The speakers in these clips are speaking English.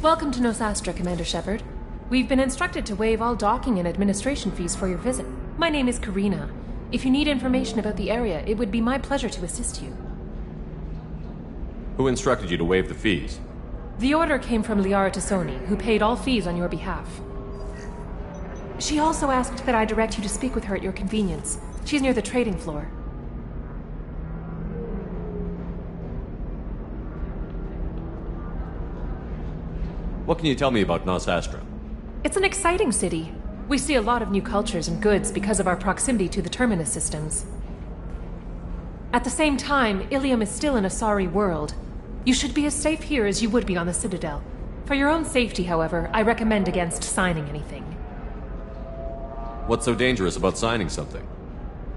Welcome to Nosastra, Commander Shepard. We've been instructed to waive all docking and administration fees for your visit. My name is Karina. If you need information about the area, it would be my pleasure to assist you. Who instructed you to waive the fees? The order came from Liara Tassoni, who paid all fees on your behalf. She also asked that I direct you to speak with her at your convenience. She's near the trading floor. What can you tell me about Nosastra? It's an exciting city. We see a lot of new cultures and goods because of our proximity to the Terminus systems. At the same time, Ilium is still an Asari world. You should be as safe here as you would be on the Citadel. For your own safety, however, I recommend against signing anything. What's so dangerous about signing something?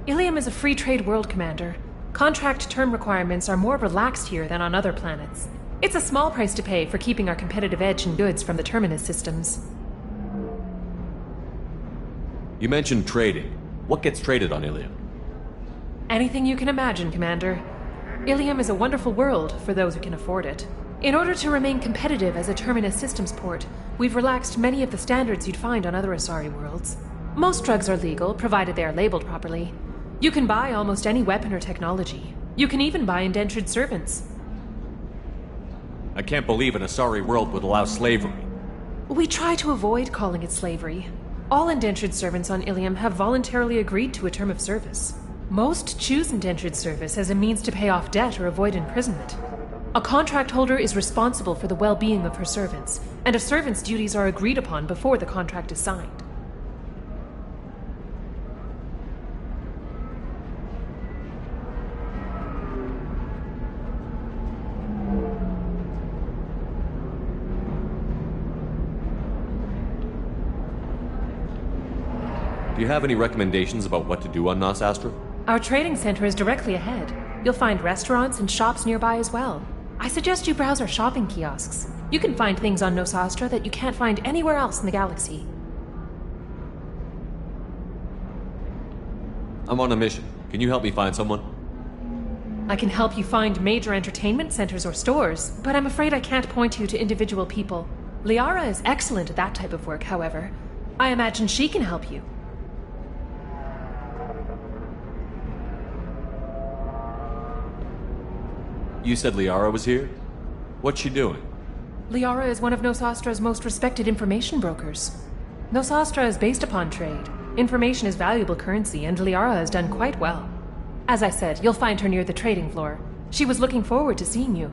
Ilium is a free trade world, Commander. Contract term requirements are more relaxed here than on other planets. It's a small price to pay for keeping our competitive edge in goods from the Terminus systems. You mentioned trading. What gets traded on Ilium? Anything you can imagine, Commander. Ilium is a wonderful world for those who can afford it. In order to remain competitive as a Terminus systems port, we've relaxed many of the standards you'd find on other Asari worlds. Most drugs are legal, provided they are labeled properly. You can buy almost any weapon or technology. You can even buy indentured servants. I can't believe an Asari world would allow slavery. We try to avoid calling it slavery. All indentured servants on Ilium have voluntarily agreed to a term of service. Most choose indentured service as a means to pay off debt or avoid imprisonment. A contract holder is responsible for the well-being of her servants, and a servant's duties are agreed upon before the contract is signed. Do you have any recommendations about what to do on Nosastra? Our trading center is directly ahead. You'll find restaurants and shops nearby as well. I suggest you browse our shopping kiosks. You can find things on Nosastra that you can't find anywhere else in the galaxy. I'm on a mission. Can you help me find someone? I can help you find major entertainment centers or stores, but I'm afraid I can't point you to individual people. Liara is excellent at that type of work, however. I imagine she can help you. You said Liara was here? What's she doing? Liara is one of Nosastra's most respected information brokers. Nosastra is based upon trade. Information is valuable currency, and Liara has done quite well. As I said, you'll find her near the trading floor. She was looking forward to seeing you.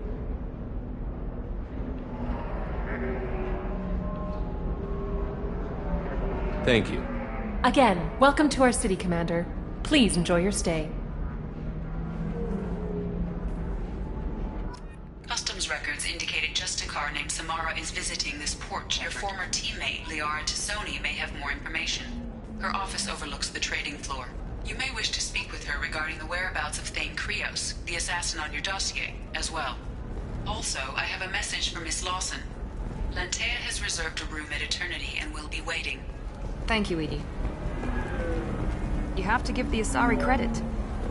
Thank you. Again, welcome to our city, Commander. Please enjoy your stay. Customs records indicated just a car named Samara is visiting this port. Your former teammate, Liara Tassoni, may have more information. Her office overlooks the trading floor. You may wish to speak with her regarding the whereabouts of Thane Krios, the assassin on your dossier, as well. Also, I have a message for Miss Lawson. Lantea has reserved a room at Eternity and will be waiting. Thank you, Edie. You have to give the Asari credit.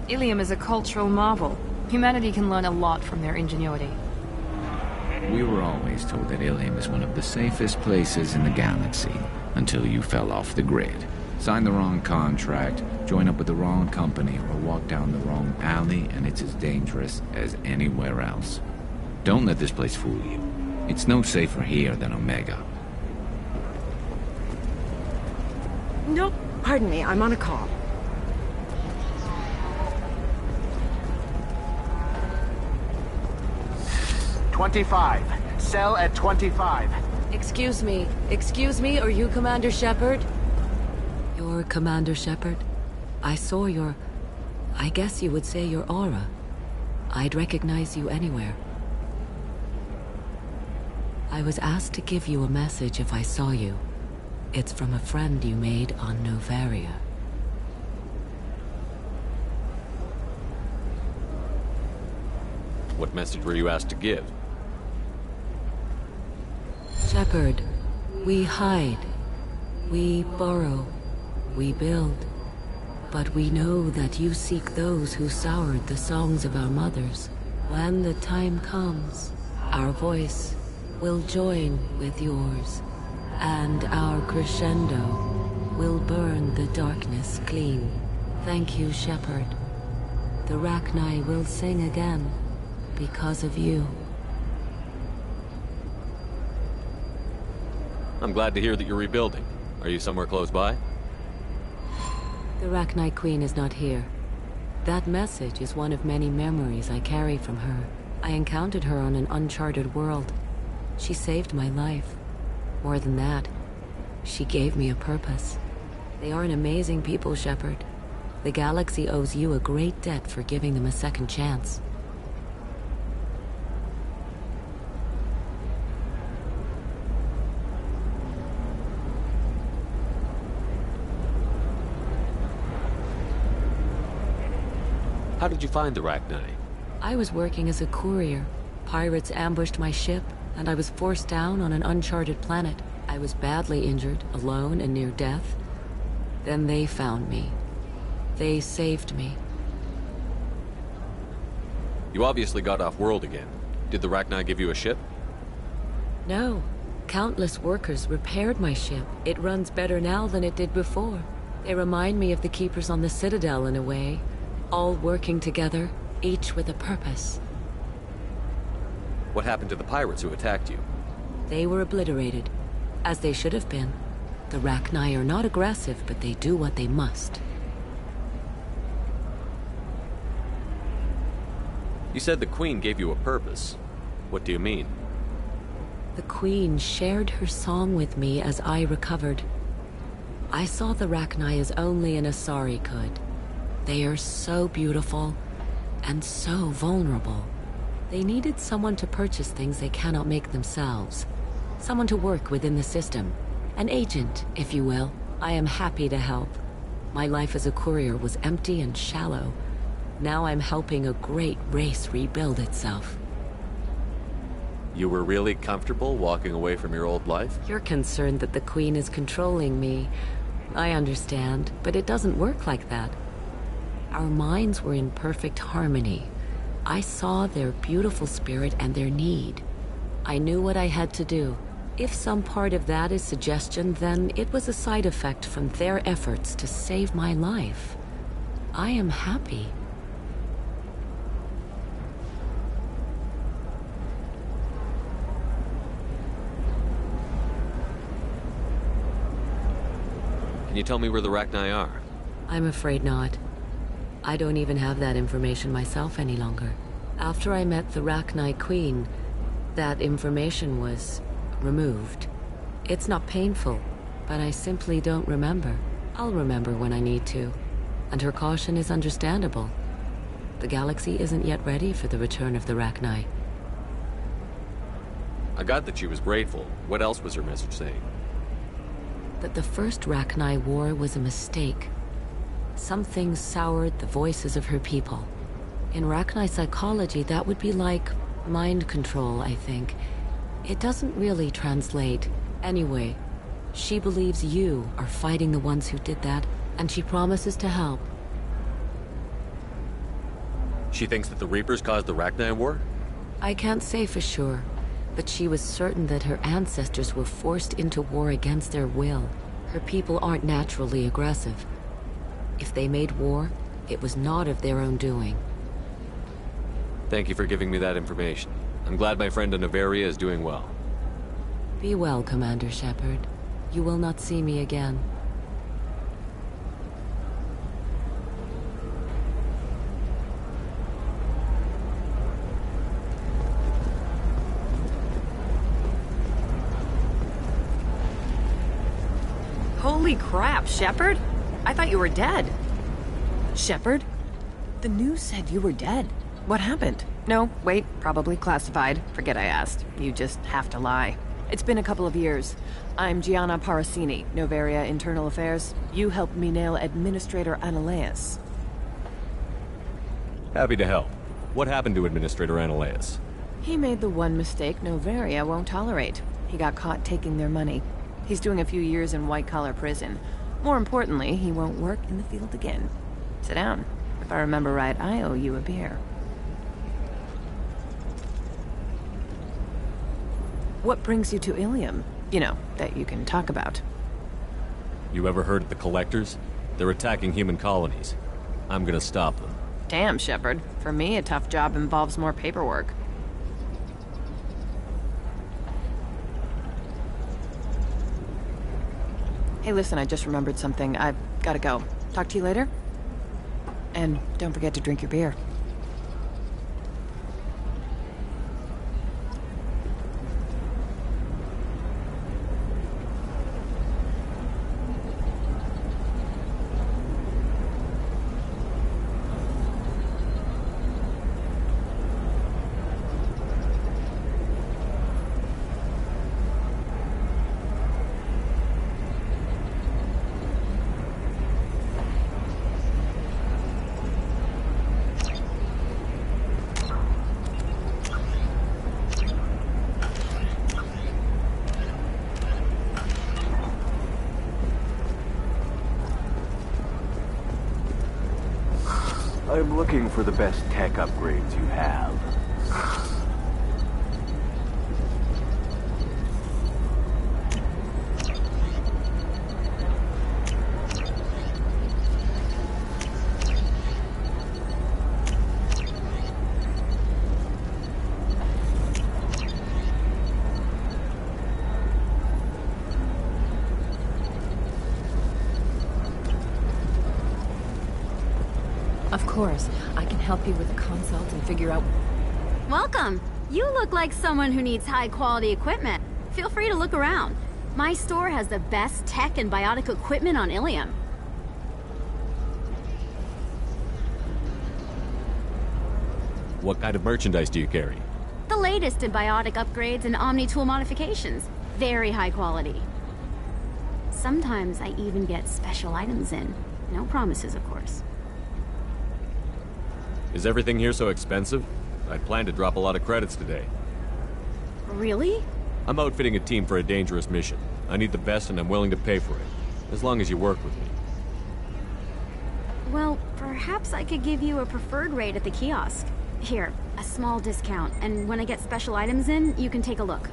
Ilium is a cultural marvel. Humanity can learn a lot from their ingenuity. We were always told that Ilium is one of the safest places in the galaxy, until you fell off the grid. Sign the wrong contract, join up with the wrong company, or walk down the wrong alley, and it's as dangerous as anywhere else. Don't let this place fool you. It's no safer here than Omega. No, pardon me, I'm on a call. "25. Cell at 25. Excuse me, are you Commander Shepard? You're Commander Shepard? I saw your... I guess you would say your aura. I'd recognize you anywhere. I was asked to give you a message if I saw you. It's from a friend you made on Novaria. What message were you asked to give? Shepard, we hide. We burrow. We build. But we know that you seek those who soured the songs of our mothers. When the time comes, our voice will join with yours, and our crescendo will burn the darkness clean. Thank you, Shepard. The Rachni will sing again because of you. I'm glad to hear that you're rebuilding. Are you somewhere close by? The Rachni Queen is not here. That message is one of many memories I carry from her. I encountered her on an uncharted world. She saved my life. More than that, she gave me a purpose. They are an amazing people, Shepard. The galaxy owes you a great debt for giving them a second chance. How did you find the Rachni? I was working as a courier. Pirates ambushed my ship, and I was forced down on an uncharted planet. I was badly injured, alone and near death. Then they found me. They saved me. You obviously got off-world again. Did the Rachni give you a ship? No. Countless workers repaired my ship. It runs better now than it did before. They remind me of the Keepers on the Citadel in a way. All working together, each with a purpose. What happened to the pirates who attacked you? They were obliterated, as they should have been. The Rachni are not aggressive, but they do what they must. You said the Queen gave you a purpose. What do you mean? The Queen shared her song with me as I recovered. I saw the Rachni as only an Asari could. They are so beautiful, and so vulnerable. They needed someone to purchase things they cannot make themselves. Someone to work within the system. An agent, if you will. I am happy to help. My life as a courier was empty and shallow. Now I'm helping a great race rebuild itself. You were really comfortable walking away from your old life? You're concerned that the Queen is controlling me. I understand, but it doesn't work like that. Our minds were in perfect harmony. I saw their beautiful spirit and their need. I knew what I had to do. If some part of that is suggestion, then it was a side effect from their efforts to save my life. I am happy. Can you tell me where the Rachni are? I'm afraid not. I don't even have that information myself any longer. After I met the Rachni Queen, that information was removed. It's not painful, but I simply don't remember. I'll remember when I need to, and her caution is understandable. The galaxy isn't yet ready for the return of the Rachni. I got that she was grateful. What else was her message saying? That the first Rachni war was a mistake. Something soured the voices of her people. In Rachni psychology, that would be like mind control, I think. It doesn't really translate. Anyway, she believes you are fighting the ones who did that, and she promises to help. She thinks that the Reapers caused the Rachni war? I can't say for sure, but she was certain that her ancestors were forced into war against their will. Her people aren't naturally aggressive. If they made war, it was not of their own doing. Thank you for giving me that information. I'm glad my friend in Noveria is doing well. Be well, Commander Shepard. You will not see me again. Holy crap, Shepard! I thought you were dead. Shepard? The news said you were dead. What happened? No, wait, probably classified. Forget I asked. You just have to lie. It's been a couple of years. I'm Gianna Parasini, Noveria Internal Affairs. You helped me nail Administrator Analeas. Happy to help. What happened to Administrator Analeas? He made the one mistake Noveria won't tolerate. He got caught taking their money. He's doing a few years in white-collar prison. More importantly, he won't work in the field again. Sit down. If I remember right, I owe you a beer. What brings you to Ilium? You know, that you can talk about. You ever heard of the Collectors? They're attacking human colonies. I'm gonna stop them. Damn, Shepard. For me, a tough job involves more paperwork. Hey, listen, I just remembered something. I've gotta go. Talk to you later? And don't forget to drink your beer. I'm looking for the best tech upgrades you have. Of course, I can help you with a consult and figure out... Welcome! You look like someone who needs high-quality equipment. Feel free to look around. My store has the best tech and biotic equipment on Ilium. What kind of merchandise do you carry? The latest in biotic upgrades and Omni-tool modifications. Very high quality. Sometimes I even get special items in. No promises, of course. Is everything here so expensive? I'd planned to drop a lot of credits today. Really? I'm outfitting a team for a dangerous mission. I need the best and I'm willing to pay for it. As long as you work with me. Well, perhaps I could give you a preferred rate at the kiosk. Here, a small discount, and when I get special items in, you can take a look.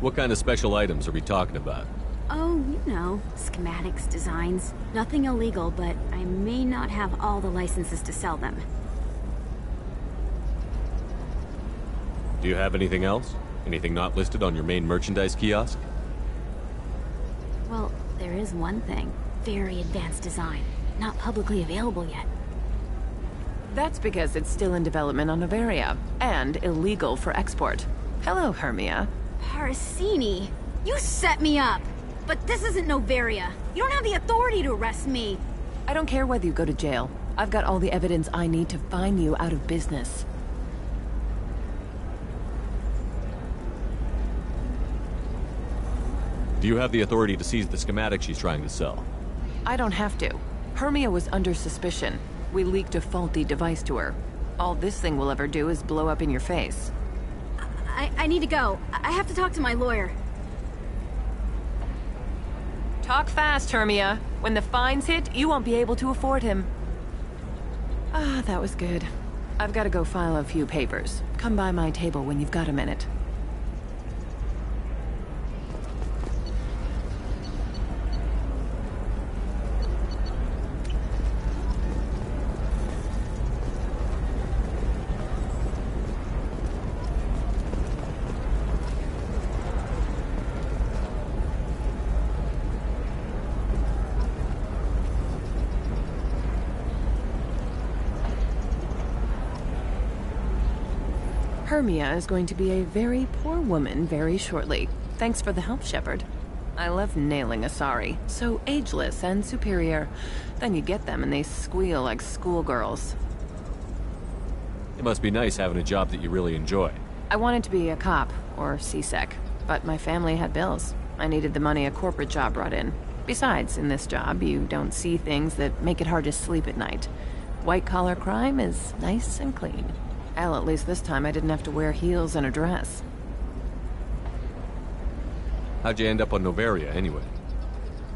What kind of special items are we talking about? Oh, you know, schematics, designs. Nothing illegal, but I may not have all the licenses to sell them. Do you have anything else? Anything not listed on your main merchandise kiosk? Well, there is one thing. Very advanced design. Not publicly available yet. That's because it's still in development on Noveria, and illegal for export. Hello, Hermia. Parasini, you set me up! But this isn't Noveria. You don't have the authority to arrest me. I don't care whether you go to jail. I've got all the evidence I need to find you out of business. Do you have the authority to seize the schematic she's trying to sell? I don't have to. Hermia was under suspicion. We leaked a faulty device to her. All this thing will ever do is blow up in your face. I need to go. I have to talk to my lawyer. Talk fast, Hermia. When the fines hit, you won't be able to afford him. Ah, that was good. I've got to go file a few papers. Come by my table when you've got a minute. Hermia is going to be a very poor woman very shortly. Thanks for the help, Shepard. I love nailing Asari. So ageless and superior. Then you get them and they squeal like schoolgirls. It must be nice having a job that you really enjoy. I wanted to be a cop, or CSEC, but my family had bills. I needed the money a corporate job brought in. Besides, in this job, you don't see things that make it hard to sleep at night. White-collar crime is nice and clean. Hell, at least this time I didn't have to wear heels and a dress. How'd you end up on Noveria, anyway?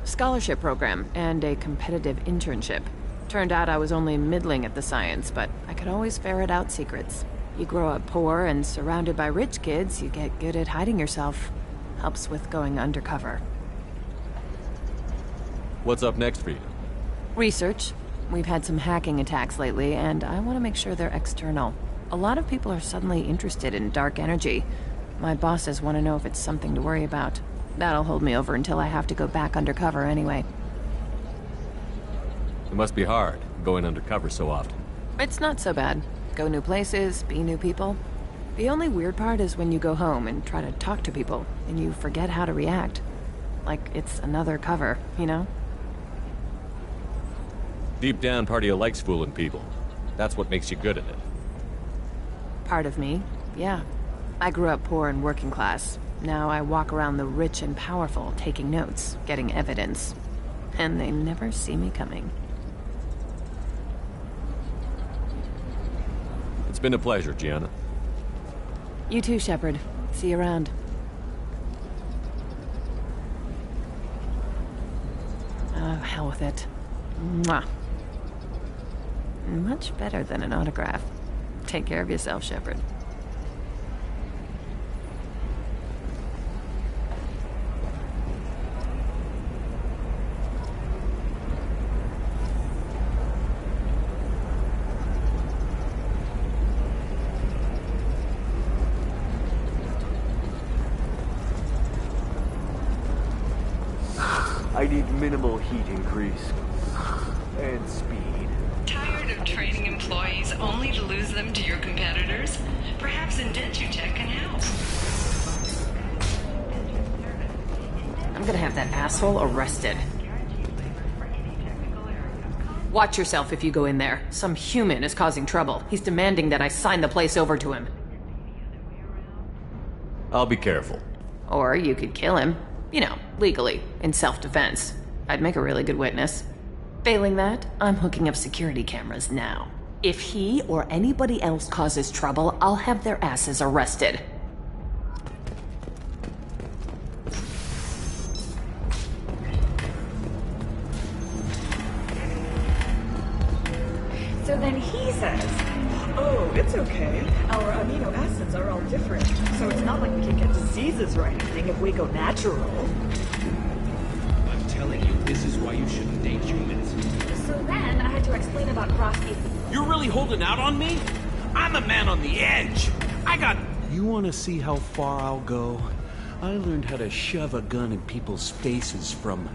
Scholarship program and a competitive internship. Turned out I was only middling at the science, but I could always ferret out secrets. You grow up poor and surrounded by rich kids, you get good at hiding yourself. Helps with going undercover. What's up next for you? Research. We've had some hacking attacks lately, and I want to make sure they're external. A lot of people are suddenly interested in dark energy. My bosses want to know if it's something to worry about. That'll hold me over until I have to go back undercover anyway. It must be hard, going undercover so often. It's not so bad. Go new places, be new people. The only weird part is when you go home and try to talk to people, and you forget how to react. Like it's another cover, you know? Deep down, part of you likes fooling people. That's what makes you good at it. Part of me, yeah. I grew up poor and working class. Now I walk around the rich and powerful, taking notes, getting evidence. And they never see me coming. It's been a pleasure, Gianna. You too, Shepard. See you around. Oh, hell with it. Mwah. Much better than an autograph. Take care of yourself, Shepard. I need minimal heat increase. And speed. Tired of training employees only to lose them to your competitors? Perhaps Indentutech can help. I'm gonna have that asshole arrested. Watch yourself if you go in there. Some human is causing trouble. He's demanding that I sign the place over to him. I'll be careful. Or you could kill him. You know, legally, in self-defense. I'd make a really good witness. Failing that, I'm hooking up security cameras now. If he or anybody else causes trouble, I'll have their asses arrested. So then he says, oh, it's okay. Our amino acids are all different, so it's not like we can get diseases or anything if we go natural. I'm telling you, this is why you shouldn't date humans. So then I had to explain about Krosky. You're really holding out on me? I'm a man on the edge. I got... You want to see how far I'll go? I learned how to shove a gun in people's faces from...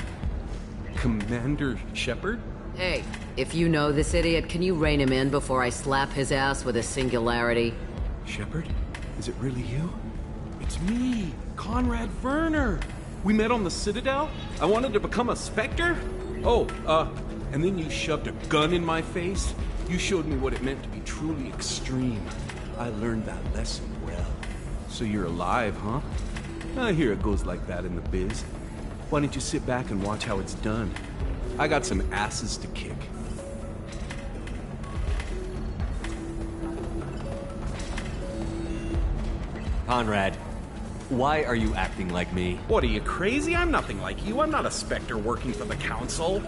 Commander Shepard? Hey, if you know this idiot, can you rein him in before I slap his ass with a singularity? Shepard? Is it really you? It's me, Conrad Werner. We met on the Citadel? I wanted to become a Spectre? Oh, and then you shoved a gun in my face? You showed me what it meant to be truly extreme. I learned that lesson well. So you're alive, huh? I hear it goes like that in the biz. Why don't you sit back and watch how it's done? I got some asses to kick. Conrad, why are you acting like me? What, are you crazy? I'm nothing like you. I'm not a Spectre working for the Council.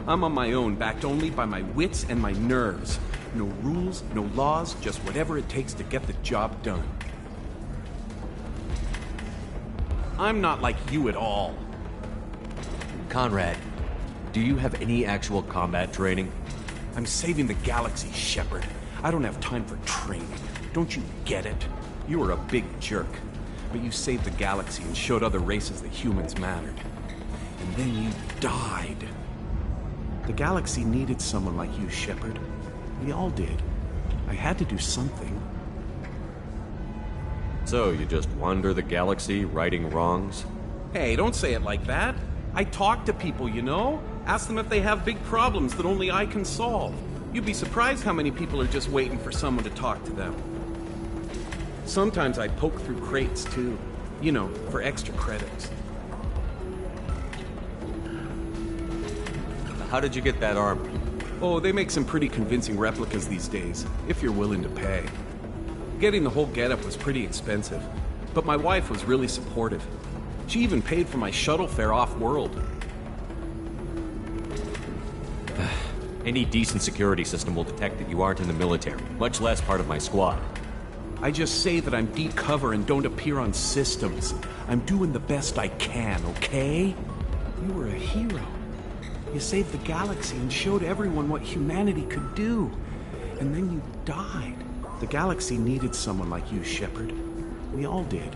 I'm on my own, backed only by my wits and my nerves. No rules, no laws, just whatever it takes to get the job done. I'm not like you at all. Conrad, do you have any actual combat training? I'm saving the galaxy, Shepard. I don't have time for training. Don't you get it? You were a big jerk, but you saved the galaxy and showed other races that humans mattered. And then you died. The galaxy needed someone like you, Shepard. We all did. I had to do something. So, you just wander the galaxy, righting wrongs? Hey, don't say it like that. I talk to people, you know? Ask them if they have big problems that only I can solve. You'd be surprised how many people are just waiting for someone to talk to them. Sometimes I poke through crates, too. You know, for extra credits. How did you get that armor? Oh, they make some pretty convincing replicas these days, if you're willing to pay. Getting the whole getup was pretty expensive, but my wife was really supportive. She even paid for my shuttle fare off-world. Any decent security system will detect that you aren't in the military, much less part of my squad. I just say that I'm deep cover and don't appear on systems. I'm doing the best I can, okay? You were a hero. You saved the galaxy and showed everyone what humanity could do. And then you died. The galaxy needed someone like you, Shepard. We all did.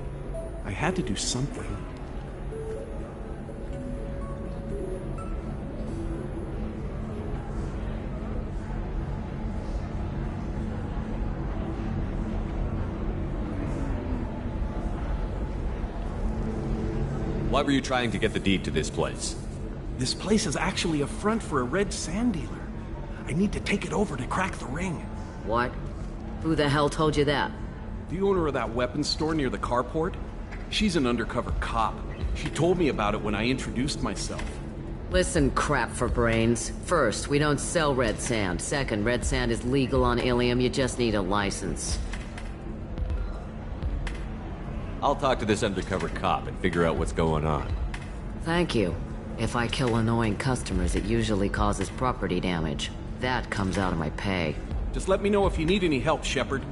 I had to do something. Why were you trying to get the deed to this place? This place is actually a front for a red sand dealer. I need to take it over to crack the ring. What? Who the hell told you that? The owner of that weapons store near the carport? She's an undercover cop. She told me about it when I introduced myself. Listen, crap for brains. First, we don't sell red sand. Second, red sand is legal on Ilium. You just need a license. I'll talk to this undercover cop and figure out what's going on. Thank you. If I kill annoying customers, it usually causes property damage. That comes out of my pay. Just let me know if you need any help, Shepard.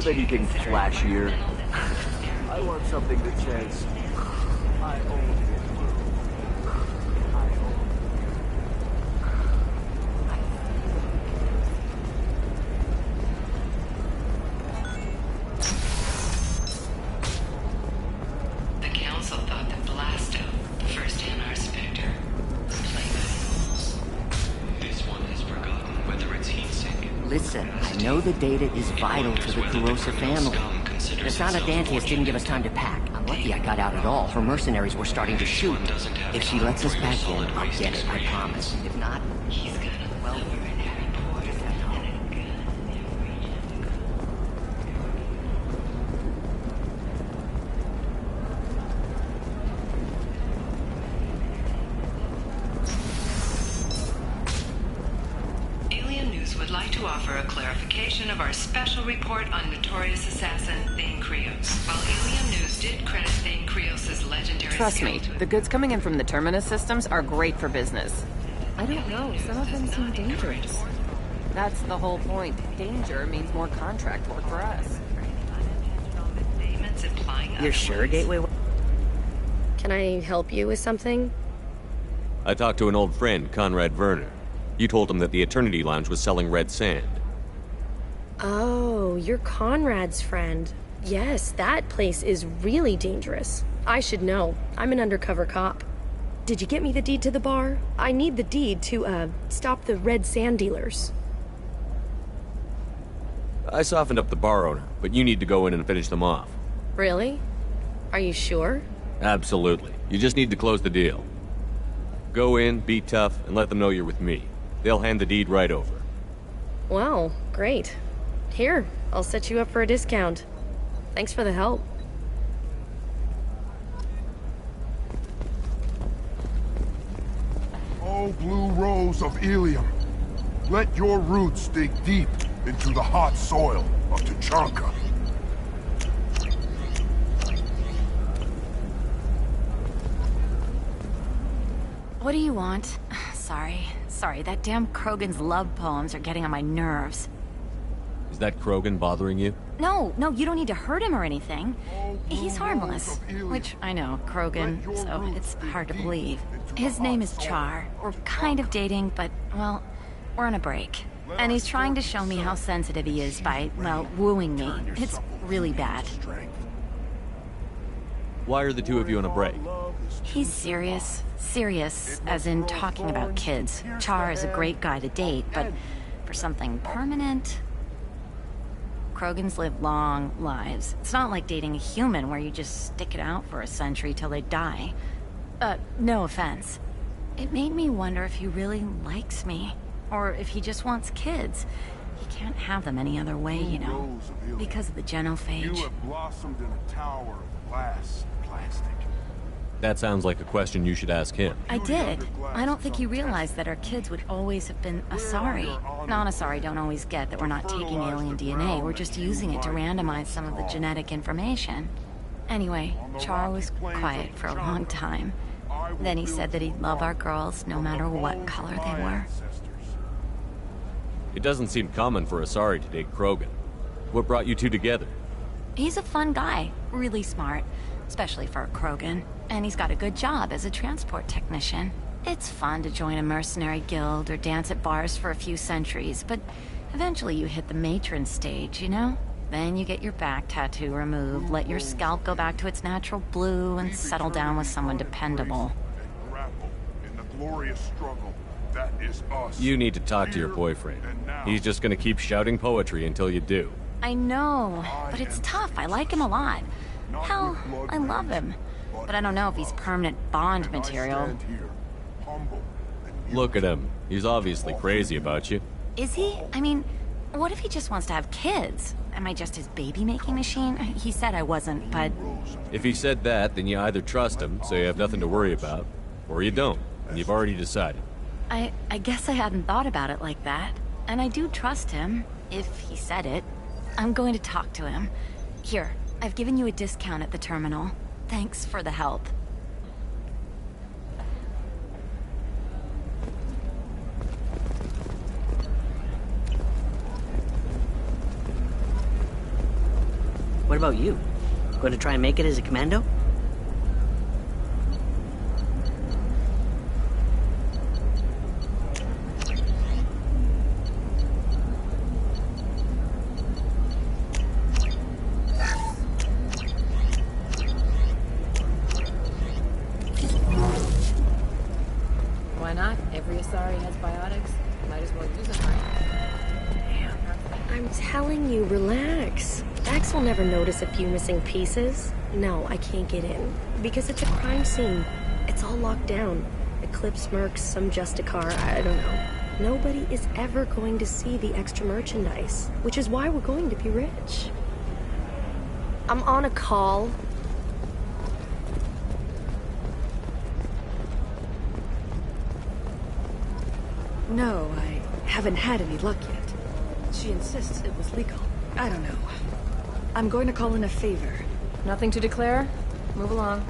Anything flashier? I want something that says, I own it. The Council thought that Blasto, the first NR Spectre, was playing by the rules. This one has forgotten whether it's heat-sink. Listen, I know the data is vital to the Kurosa family. The Son of Dantius didn't give us time to pack. I'm lucky I got out at all. Her mercenaries were starting to shoot. If she lets us back in, I'll get it, I promise. If not, He's got a well, lover in every port and a gun in every region. Alien News would like to offer a clarification of our special report on notorious assassin Thane Krios. While Alien News did credit Thane Krios' legendary Trust me, skill to the goods coming in from the Terminus systems are great for business. I don't know, some of them seem dangerous. That's the whole point. Danger means more contract work for us. statements implying you're sure, Gateway? Can I help you with something? I talked to an old friend, Conrad Werner. You told him that the Eternity Lounge was selling red sand. Oh, you're Conrad's friend. Yes, that place is really dangerous. I should know. I'm an undercover cop. Did you get me the deed to the bar? I need the deed to, stop the red sand dealers. I softened up the bar owner, but you need to go in and finish them off. Really? Are you sure? Absolutely. You just need to close the deal. Go in, be tough, and let them know you're with me. They'll hand the deed right over. Wow, great. Here, I'll set you up for a discount. Thanks for the help. Oh, blue rose of Ilium, let your roots dig deep into the hot soil of Tuchanka. What do you want? Sorry, that damn Krogan's love poems are getting on my nerves. Is that Krogan bothering you? No, you don't need to hurt him or anything. He's harmless. Which, I know, Krogan, so it's hard to believe. His name is Char. We're kind of dating, but, well, we're on a break. And he's trying to show me how sensitive he is by, well, wooing me. It's really bad. Why are the two of you on a break? He's serious. Serious, as in talking about kids. Char is a great guy to date, but for something permanent... Krogans live long lives. It's not like dating a human where you just stick it out for a century till they die. No offense. It made me wonder if he really likes me. Or if he just wants kids. He can't have them any other way, you know. Because of the genophage. You have blossomed in a tower of glass and plastic. That sounds like a question you should ask him. I did. I don't think he realized that our kids would always have been Asari. Non-Asari don't always get that we're not taking alien DNA, we're just using it to randomize some of the genetic information. Anyway, Char was quiet for a long time. Then he said that he'd love our girls no matter what color they were. It doesn't seem common for Asari to date Krogan. What brought you two together? He's a fun guy, really smart, especially for a Krogan. And he's got a good job as a transport technician. It's fun to join a mercenary guild or dance at bars for a few centuries, but eventually you hit the matron stage, you know? Then you get your back tattoo removed, let your scalp go back to its natural blue, and settle down with someone dependable. In the glorious struggle, that is us. You need to talk to your boyfriend. He's just gonna keep shouting poetry until you do. I know, but it's tough. I like him a lot. Hell, I love him. But I don't know if he's permanent Bond material. Look at him. He's obviously crazy about you. Is he? I mean, what if he just wants to have kids? Am I just his baby-making machine? He said I wasn't, but... If he said that, then you either trust him, so you have nothing to worry about, or you don't, and you've already decided. I guess I hadn't thought about it like that. And I do trust him, if he said it. I'm going to talk to him. Here, I've given you a discount at the terminal. Thanks for the help. What about you? Going to try and make it as a commando? Why not? Every Asari has biotics. Might as well use it right. Damn. I'm telling you, relax. Dax will never notice a few missing pieces. No, I can't get in. Because it's a crime scene. It's all locked down. Eclipse mercs, some Justicar, I don't know. Nobody is ever going to see the extra merchandise. Which is why we're going to be rich. I'm on a call. No, I haven't had any luck yet. She insists it was legal. I don't know. I'm going to call in a favor. Nothing to declare? Move along.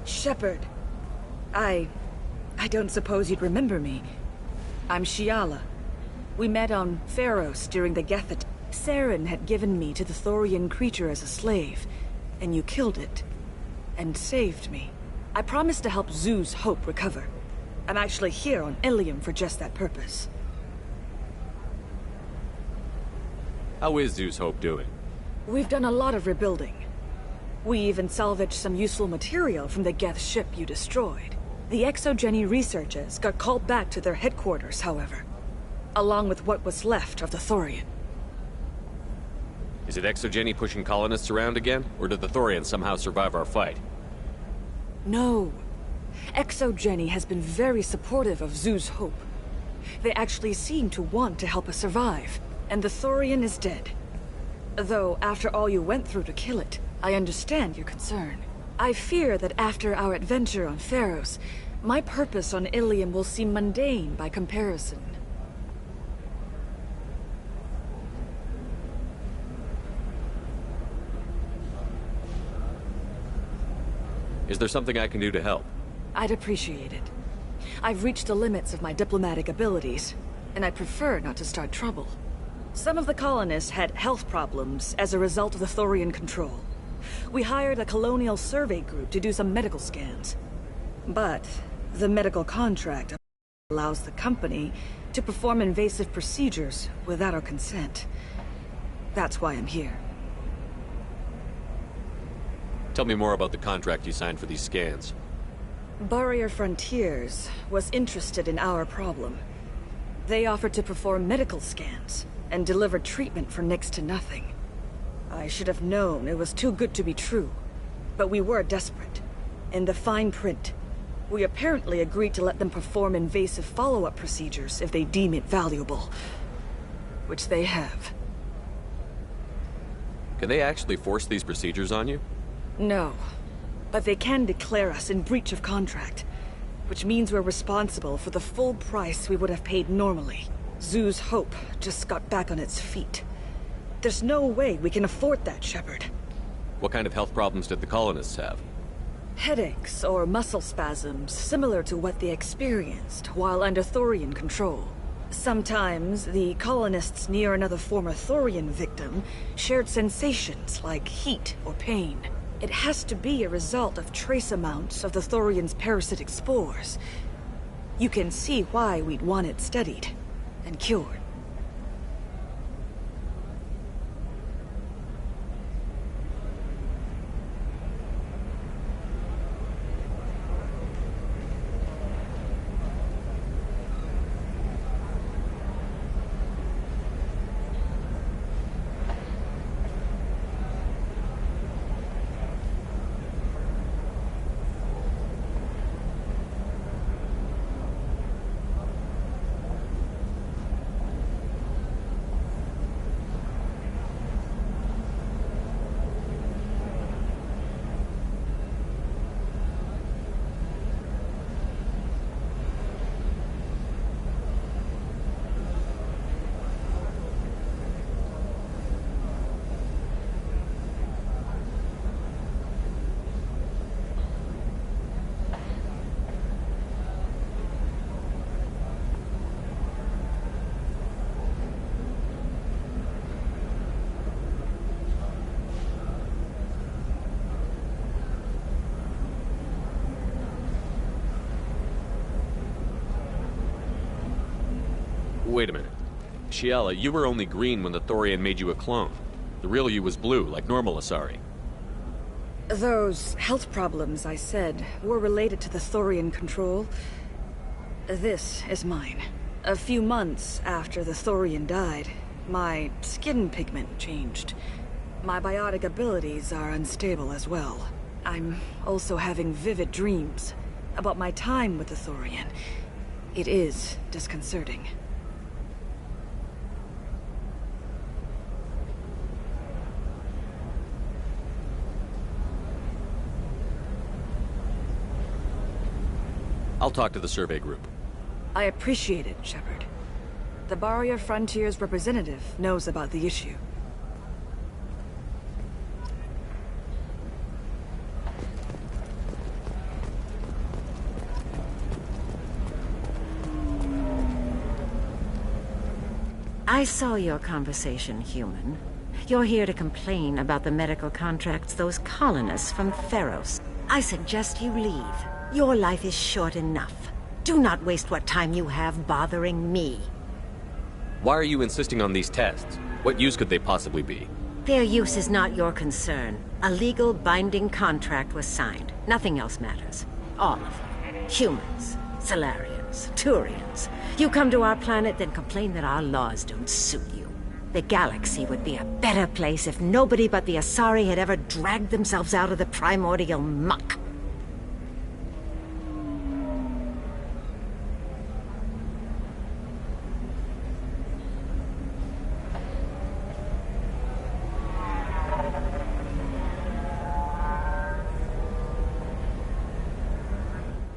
Shepard. I don't suppose you'd remember me. I'm Shiala. We met on Pharos during the Geth attack. Saren had given me to the Thorian creature as a slave, and you killed it. And saved me. I promised to help Zoo's Hope recover. I'm actually here on Ilium for just that purpose. How is Zeus Hope doing? We've done a lot of rebuilding. We even salvaged some useful material from the Geth ship you destroyed. The Exogeny researchers got called back to their headquarters, however. Along with what was left of the Thorian. Is it Exogeny pushing colonists around again? Or did the Thorians somehow survive our fight? No. Exogeny has been very supportive of Zoo's Hope. They actually seem to want to help us survive. And the Thorian is dead. Though, after all you went through to kill it, I understand your concern. I fear that after our adventure on Pharos, my purpose on Ilium will seem mundane by comparison. Is there something I can do to help? I'd appreciate it. I've reached the limits of my diplomatic abilities, and I prefer not to start trouble. Some of the colonists had health problems as a result of the Thorian control. We hired a colonial survey group to do some medical scans. But the medical contract allows the company to perform invasive procedures without our consent. That's why I'm here. Tell me more about the contract you signed for these scans. Barrier Frontiers was interested in our problem. They offered to perform medical scans and deliver treatment for next to nothing. I should have known it was too good to be true, but we were desperate. In the fine print, we apparently agreed to let them perform invasive follow-up procedures if they deem it valuable. Which they have. Can they actually force these procedures on you? No, but they can declare us in breach of contract, which means we're responsible for the full price we would have paid normally. Zoo's Hope just got back on its feet. There's no way we can afford that, Shepard. What kind of health problems did the colonists have? Headaches or muscle spasms similar to what they experienced while under Thorian control. Sometimes the colonists near another former Thorian victim shared sensations like heat or pain. It has to be a result of trace amounts of the Thorian's parasitic spores. You can see why we'd want it studied and cured. Wait a minute. Shiala, you were only green when the Thorian made you a clone. The real you was blue, like normal Asari. Those health problems I said were related to the Thorian control. This is mine. A few months after the Thorian died, my skin pigment changed. My biotic abilities are unstable as well. I'm also having vivid dreams about my time with the Thorian. It is disconcerting. I'll talk to the survey group. I appreciate it, Shepard. The Barrier Frontiers representative knows about the issue. I saw your conversation, human. You're here to complain about the medical contracts those colonists from Theros. I suggest you leave. Your life is short enough. Do not waste what time you have bothering me. Why are you insisting on these tests? What use could they possibly be? Their use is not your concern. A legal binding contract was signed. Nothing else matters. All of them. Humans, Salarians, Turians. You come to our planet, then complain that our laws don't suit you. The galaxy would be a better place if nobody but the Asari had ever dragged themselves out of the primordial muck.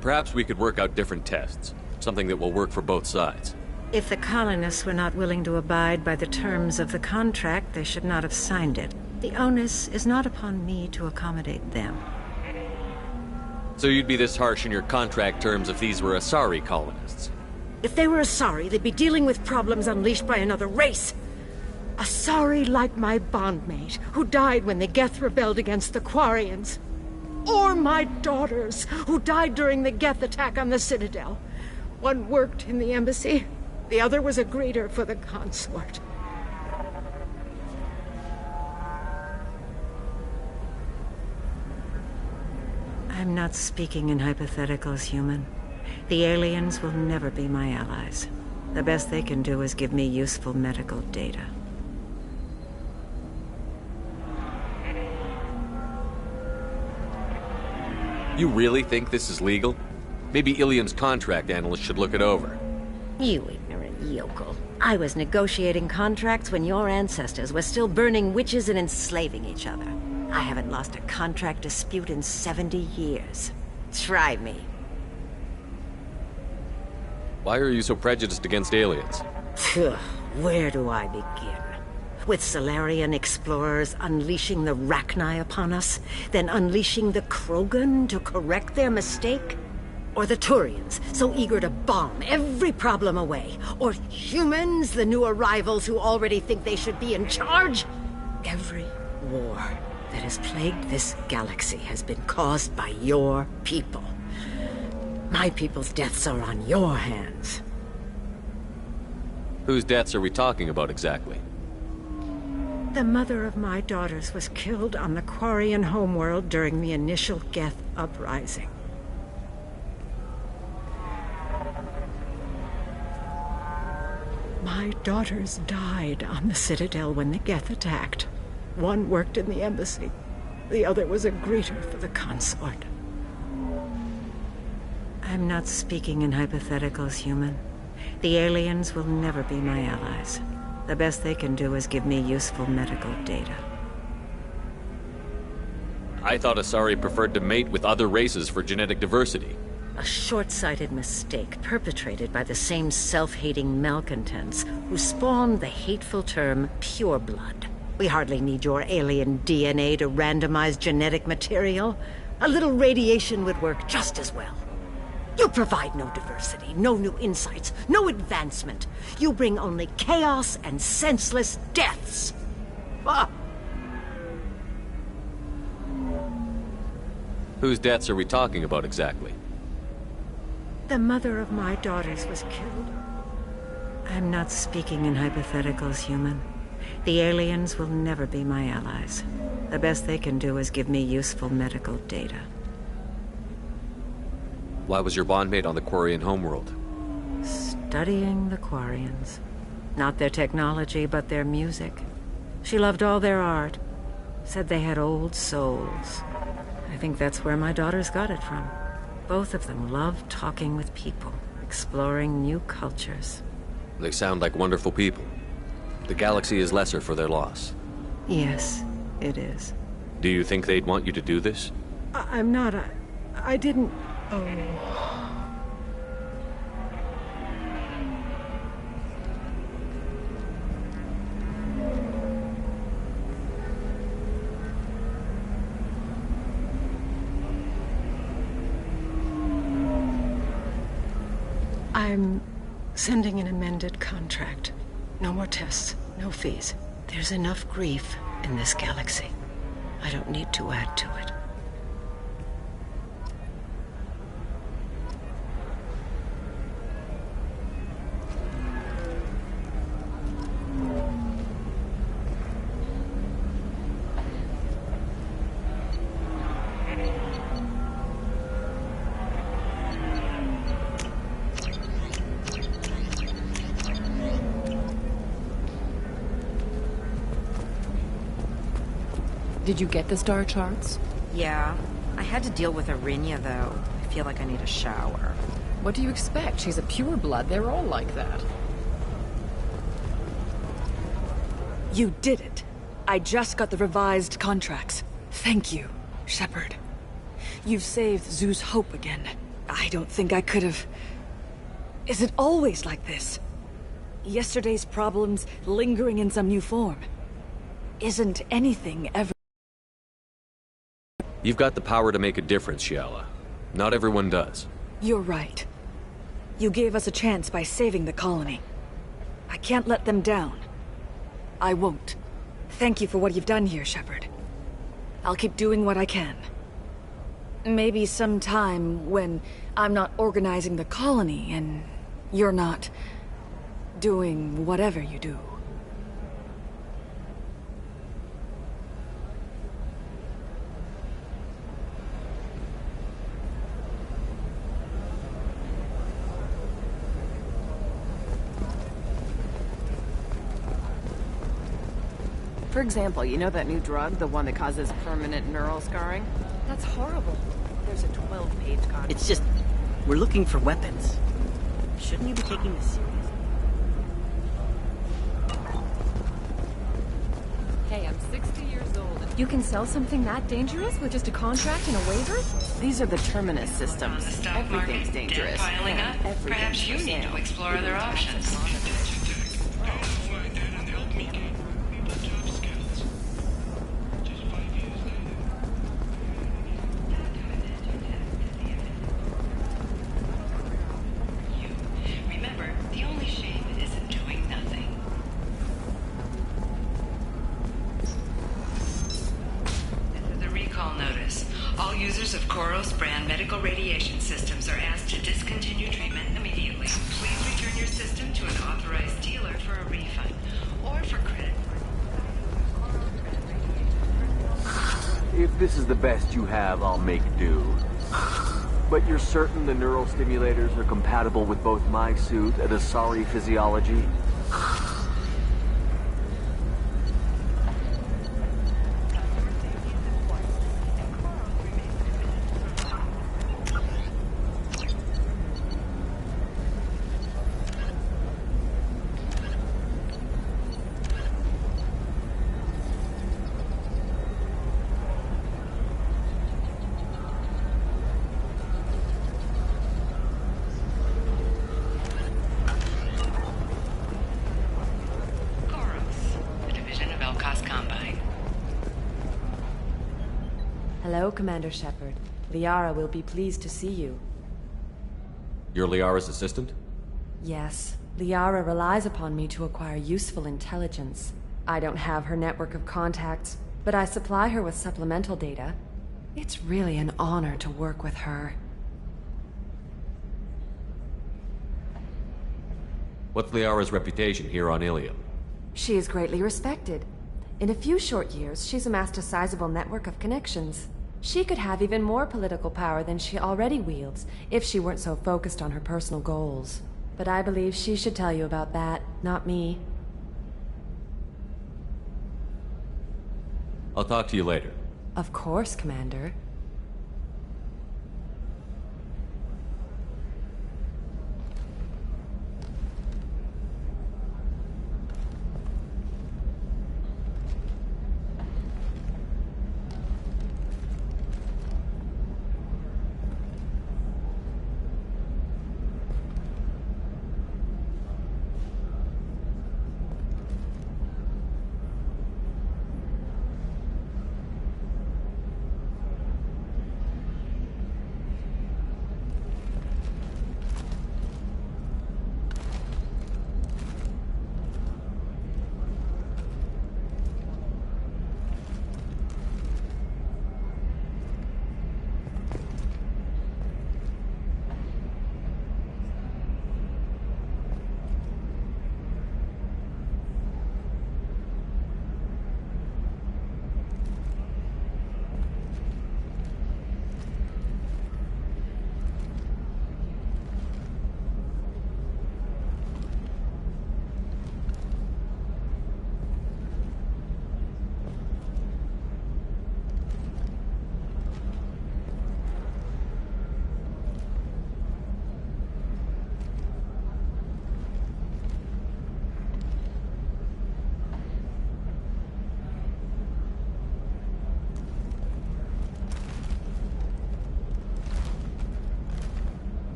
Perhaps we could work out different tests. Something that will work for both sides. If the colonists were not willing to abide by the terms of the contract, they should not have signed it. The onus is not upon me to accommodate them. So you'd be this harsh in your contract terms if these were Asari colonists? If they were Asari, they'd be dealing with problems unleashed by another race. Asari like my bondmate, who died when the Geth rebelled against the Quarians. Or my daughters, who died during the Geth attack on the Citadel. One worked in the embassy. The other was a greeter for the consort. I'm not speaking in hypotheticals, human. The aliens will never be my allies. The best they can do is give me useful medical data. You really think this is legal? Maybe Ilium's contract analyst should look it over. You ignorant yokel. I was negotiating contracts when your ancestors were still burning witches and enslaving each other. I haven't lost a contract dispute in 70 years. Try me. Why are you so prejudiced against aliens? Where do I begin? With Salarian explorers unleashing the Rachni upon us, then unleashing the Krogan to correct their mistake? Or the Turians, so eager to bomb every problem away? Or humans, the new arrivals who already think they should be in charge? Every war that has plagued this galaxy has been caused by your people. My people's deaths are on your hands. Whose deaths are we talking about exactly? The mother of my daughters was killed on the Quarian homeworld during the initial Geth uprising. My daughters died on the Citadel when the Geth attacked. One worked in the embassy. The other was a greeter for the consort. I'm not speaking in hypotheticals, human. The aliens will never be my allies. The best they can do is give me useful medical data. I thought Asari preferred to mate with other races for genetic diversity. A short-sighted mistake perpetrated by the same self-hating malcontents who spawned the hateful term pureblood. We hardly need your alien DNA to randomize genetic material. A little radiation would work just as well. You provide no diversity, no new insights, no advancement. You bring only chaos and senseless deaths. Ah! Whose deaths are we talking about exactly? The mother of my daughters was killed. I'm not speaking in hypotheticals, human. The aliens will never be my allies. The best they can do is give me useful medical data. Why was your bondmate on the Quarian homeworld? Studying the Quarians. Not their technology, but their music. She loved all their art. Said they had old souls. I think that's where my daughters got it from. Both of them loved talking with people, exploring new cultures. They sound like wonderful people. The galaxy is lesser for their loss. Yes, it is. Do you think they'd want you to do this? I'm not. I didn't. Oh. I'm sending an amended contract. No more tests, no fees. There's enough grief in this galaxy. I don't need to add to it. Did you get the star charts? Yeah. I had to deal with Arinya, though. I feel like I need a shower. What do you expect? She's a pureblood. They're all like that. You did it. I just got the revised contracts. Thank you, Shepard. You've saved Zoo's hope again. I don't think I could have... Is it always like this? Yesterday's problems lingering in some new form. Isn't anything ever... You've got the power to make a difference, Shiala. Not everyone does. You're right. You gave us a chance by saving the colony. I can't let them down. I won't. Thank you for what you've done here, Shepard. I'll keep doing what I can. Maybe sometime when I'm not organizing the colony and you're not doing whatever you do. For example, you know that new drug, the one that causes permanent neural scarring? That's horrible. There's a 12-page contract. It's just, we're looking for weapons. Shouldn't you be taking this seriously? Hey, I'm 60 years old. You can sell something that dangerous with just a contract and a waiver? These are the Terminus systems. Everything's dangerous. Piling up? Perhaps you need to explore other options. Remember, the only shame isn't doing nothing. This is a recall notice. All users of Koros brand medical radiation systems are asked to discontinue treatment immediately. Please return your system to an authorized dealer for a refund or for credit. If this is the best you have, I'll make do. But you're certain the neural stimulators are compatible with both my suit and Asari physiology? Hello, Commander Shepard. Liara will be pleased to see you. You're Liara's assistant? Yes. Liara relies upon me to acquire useful intelligence. I don't have her network of contacts, but I supply her with supplemental data. It's really an honor to work with her. What's Liara's reputation here on Ilium? She is greatly respected. In a few short years, she's amassed a sizable network of connections. She could have even more political power than she already wields, if she weren't so focused on her personal goals. But I believe she should tell you about that, not me. I'll talk to you later. Of course, Commander.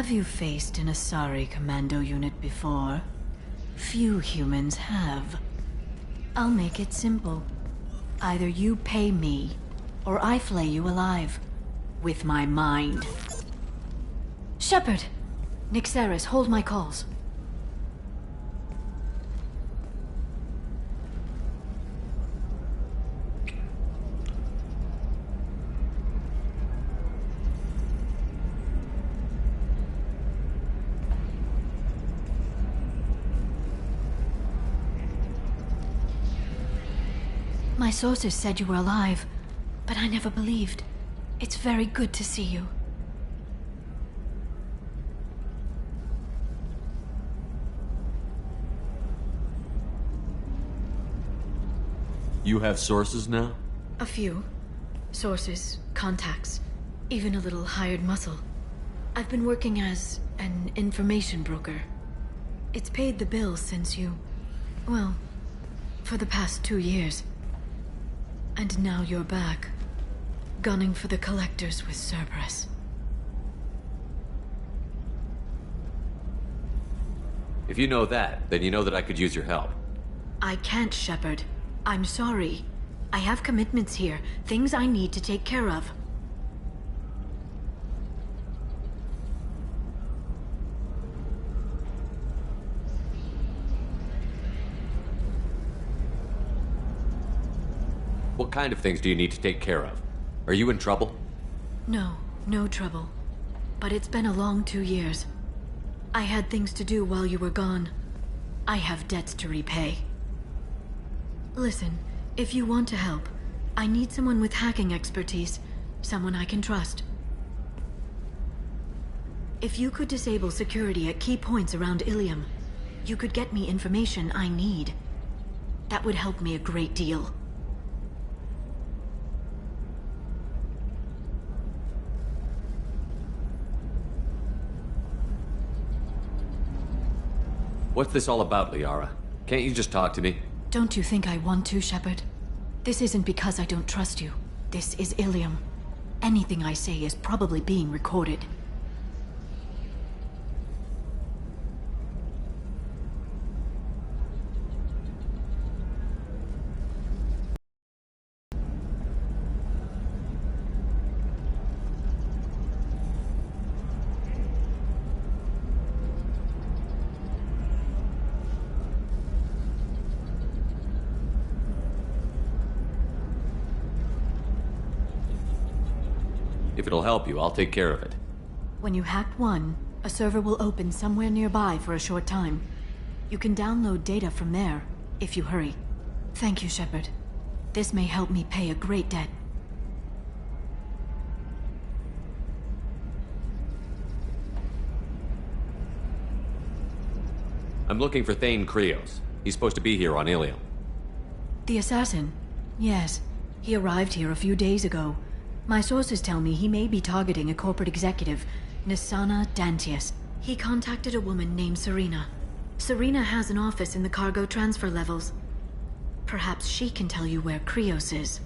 Have you faced an Asari commando unit before? Few humans have. I'll make it simple. Either you pay me, or I flay you alive. With my mind. Shepard! Nixeris, hold my calls. My sources said you were alive, but I never believed. It's very good to see you. You have sources now? A few. Sources, contacts, even a little hired muscle. I've been working as an information broker. It's paid the bills since you... well, for the past 2 years. And now you're back, gunning for the Collectors with Cerberus. If you know that, then you know that I could use your help. I can't, Shepard. I'm sorry. I have commitments here, things I need to take care of. What kind of things do you need to take care of? Are you in trouble? No, no trouble. But it's been a long 2 years. I had things to do while you were gone. I have debts to repay. Listen, if you want to help, I need someone with hacking expertise. Someone I can trust. If you could disable security at key points around Ilium, you could get me information I need. That would help me a great deal. What's this all about, Liara? Can't you just talk to me? Don't you think I want to, Shepard? This isn't because I don't trust you. This is Ilium. Anything I say is probably being recorded. If it'll help you, I'll take care of it. When you hack one, a server will open somewhere nearby for a short time. You can download data from there, if you hurry. Thank you, Shepard. This may help me pay a great debt. I'm looking for Thane Krios. He's supposed to be here on Ilium. The assassin? Yes. He arrived here a few days ago. My sources tell me he may be targeting a corporate executive, Nisana Dantius. He contacted a woman named Serena. Serena has an office in the cargo transfer levels. Perhaps she can tell you where Krios is.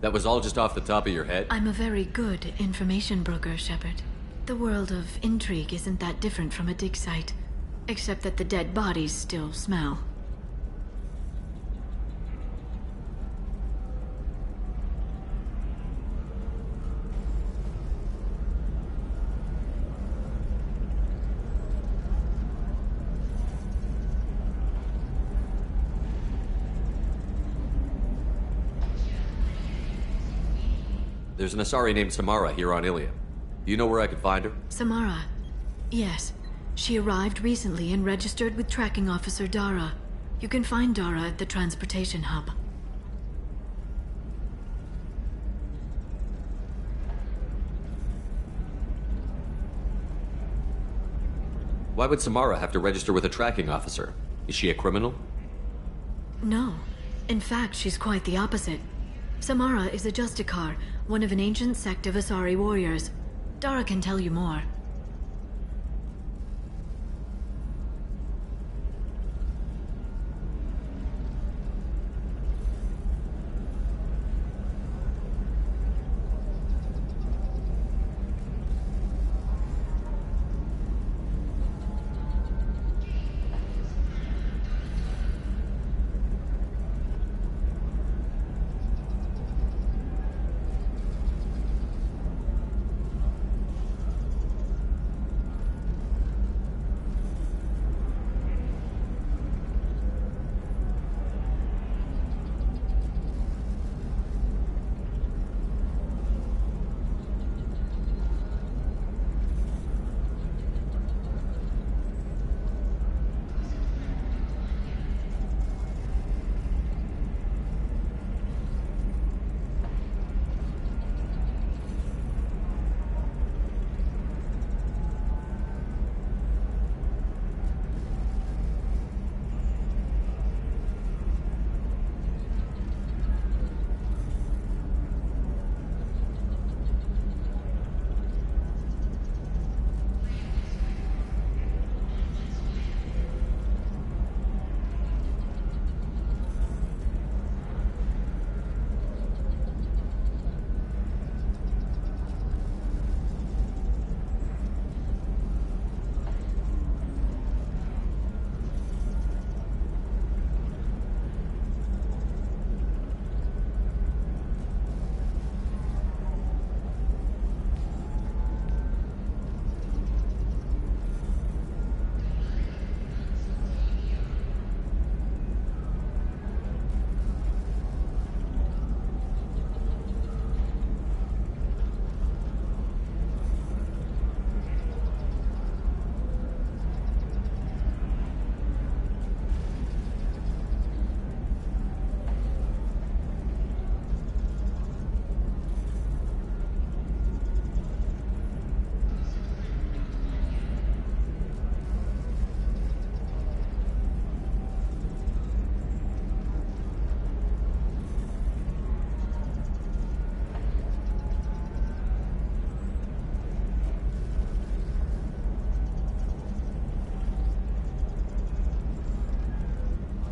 That was all just off the top of your head? I'm a very good information broker, Shepard. The world of intrigue isn't that different from a dig site, except that the dead bodies still smell. There's an Asari named Samara here on Ilium. Do you know where I could find her? Samara? Yes. She arrived recently and registered with Tracking Officer Dara. You can find Dara at the transportation hub. Why would Samara have to register with a tracking officer? Is she a criminal? No. In fact, she's quite the opposite. Samara is a Justicar, one of an ancient sect of Asari warriors. Dara can tell you more.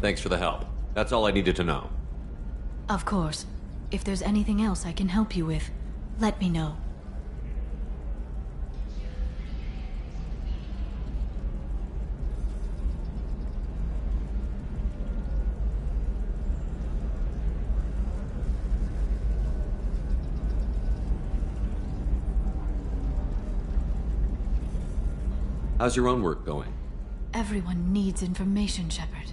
Thanks for the help. That's all I needed to know. Of course. If there's anything else I can help you with, let me know. How's your own work going? Everyone needs information, Shepard.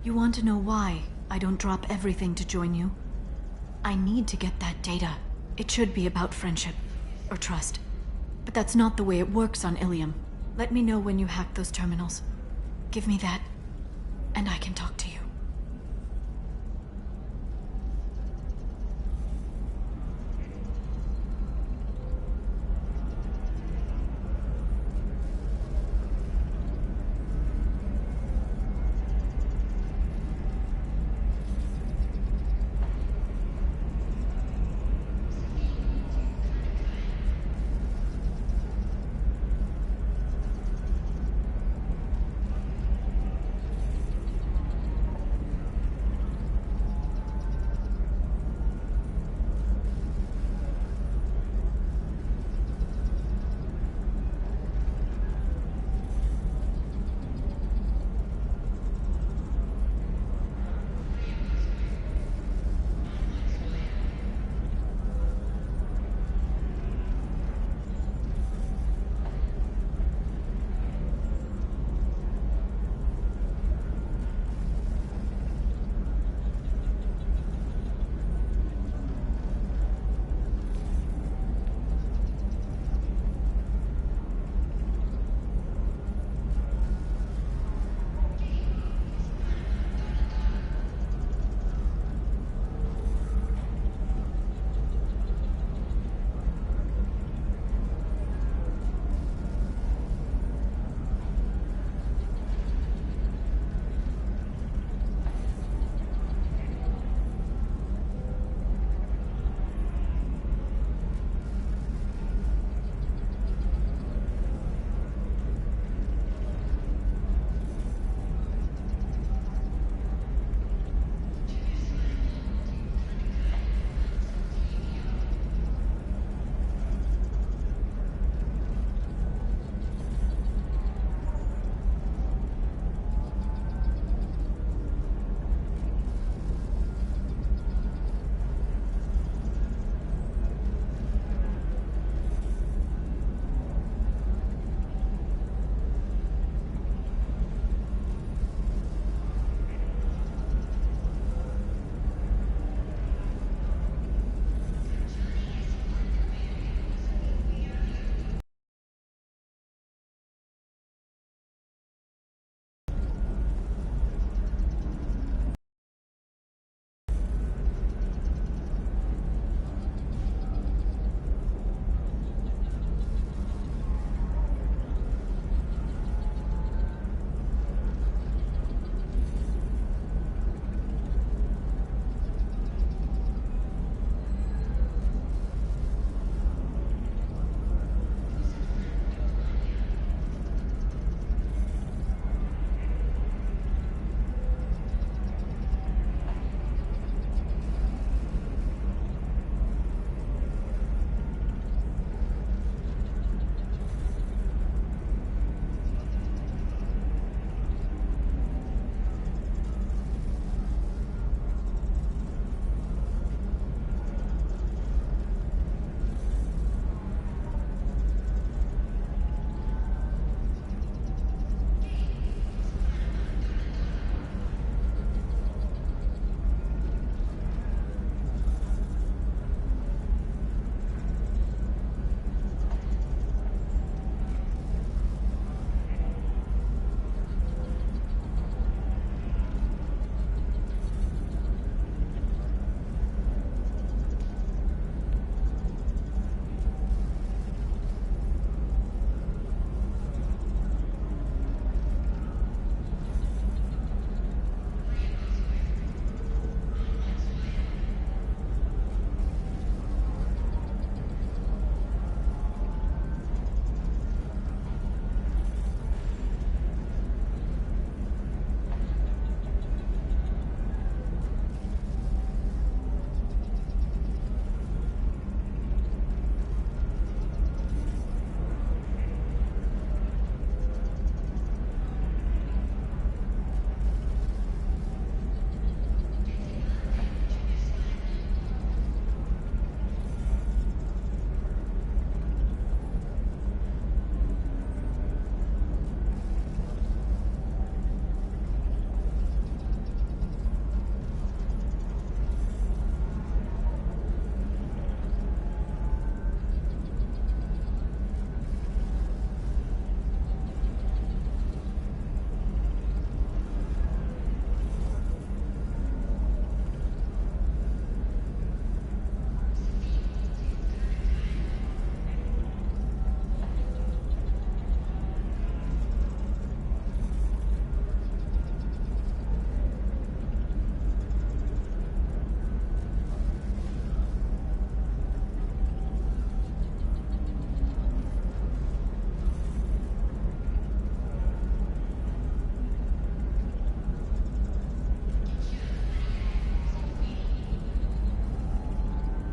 You want to know why I don't drop everything to join you? I need to get that data. It should be about friendship, or trust. But that's not the way it works on Ilium. Let me know when you hack those terminals. Give me that, and I can talk to you.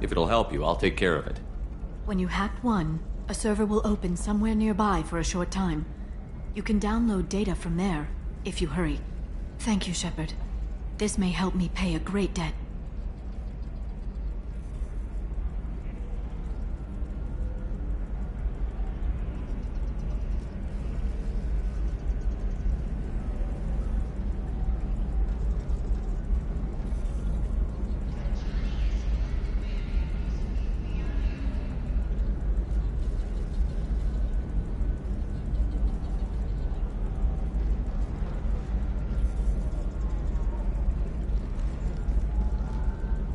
If it'll help you, I'll take care of it. When you hack one, a server will open somewhere nearby for a short time. You can download data from there, if you hurry. Thank you, Shepard. This may help me pay a great debt.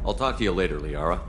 I'll talk to you later, Liara.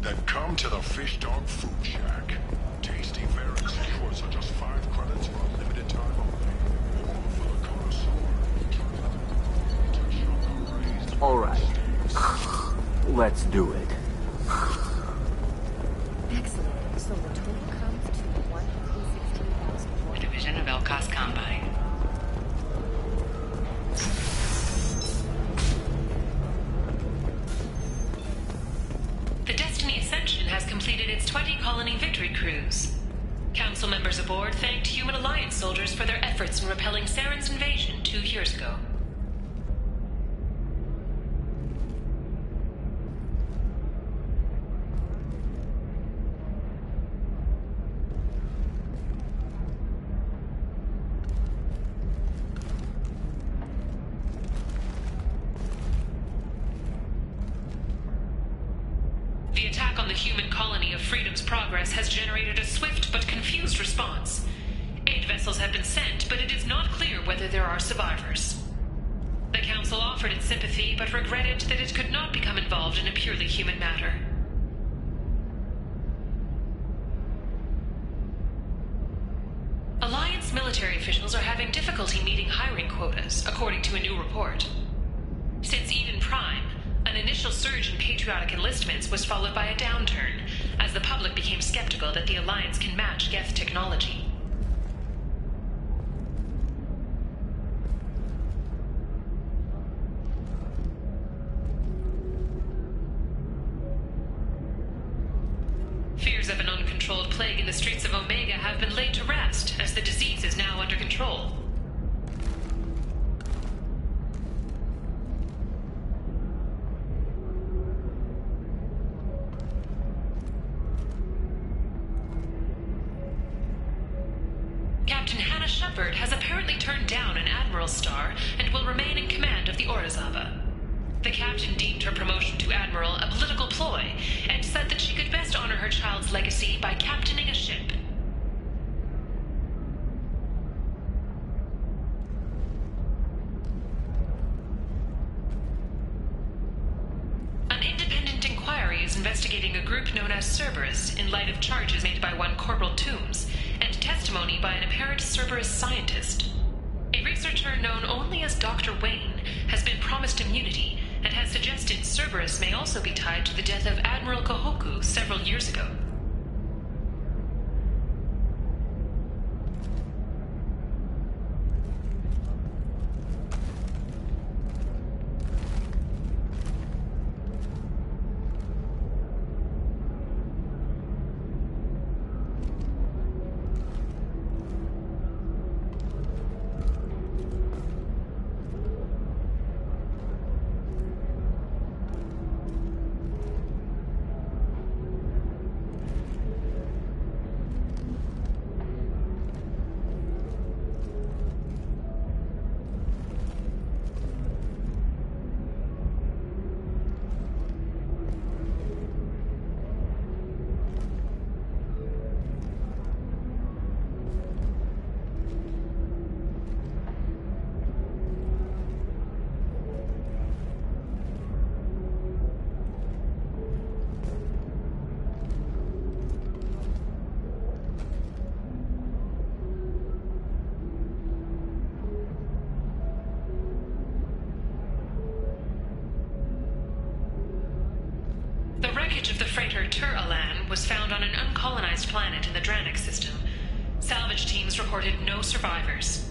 Then come to the Fish Dog Food Shack. Tasty fare and skewers are just 5 credits for a limited time only. Or for the connoisseur. Alright. Let's do it. Excellent. So the total comes to 116,000. A division of Elcos Combine. The Destiny Ascension has completed its 20-colony victory cruise. Council members aboard thanked Human Alliance soldiers for their efforts in repelling Saren's invasion 2 years ago. The attack on the human colony of Freedom's Progress has generated a swift but confused response. 8 vessels have been sent, but it is not clear whether there are survivors. The Council offered its sympathy, but regretted that it could not become involved in a purely human matter. Alliance military officials are having difficulty meeting hiring quotas, according to a new report. Since Eden Prime, an initial surge in patriotic enlistments was followed by a downturn, as the public became skeptical that the Alliance can match Geth technology. Fears of an uncontrolled plague in the streets of Omega have been laid to rest, as the disease is now under control. Captain Hannah Shepard has apparently turned down an Admiral's star and will remain in command of the Orizaba. The captain deemed her promotion to Admiral a political ploy and said that she could best honor her child's legacy by captaining a ship. An independent inquiry is investigating a group known as Cerberus in light of charges made by one Corporal Toombs and testimony by an apparent Cerberus scientist. A researcher known only as Dr. Wayne has been promised immunity and has suggested Cerberus may also be tied to the death of Admiral Kohoku several years ago. The wreckage of the freighter Tur-Alan was found on an uncolonized planet in the Dranik system. Salvage teams reported no survivors.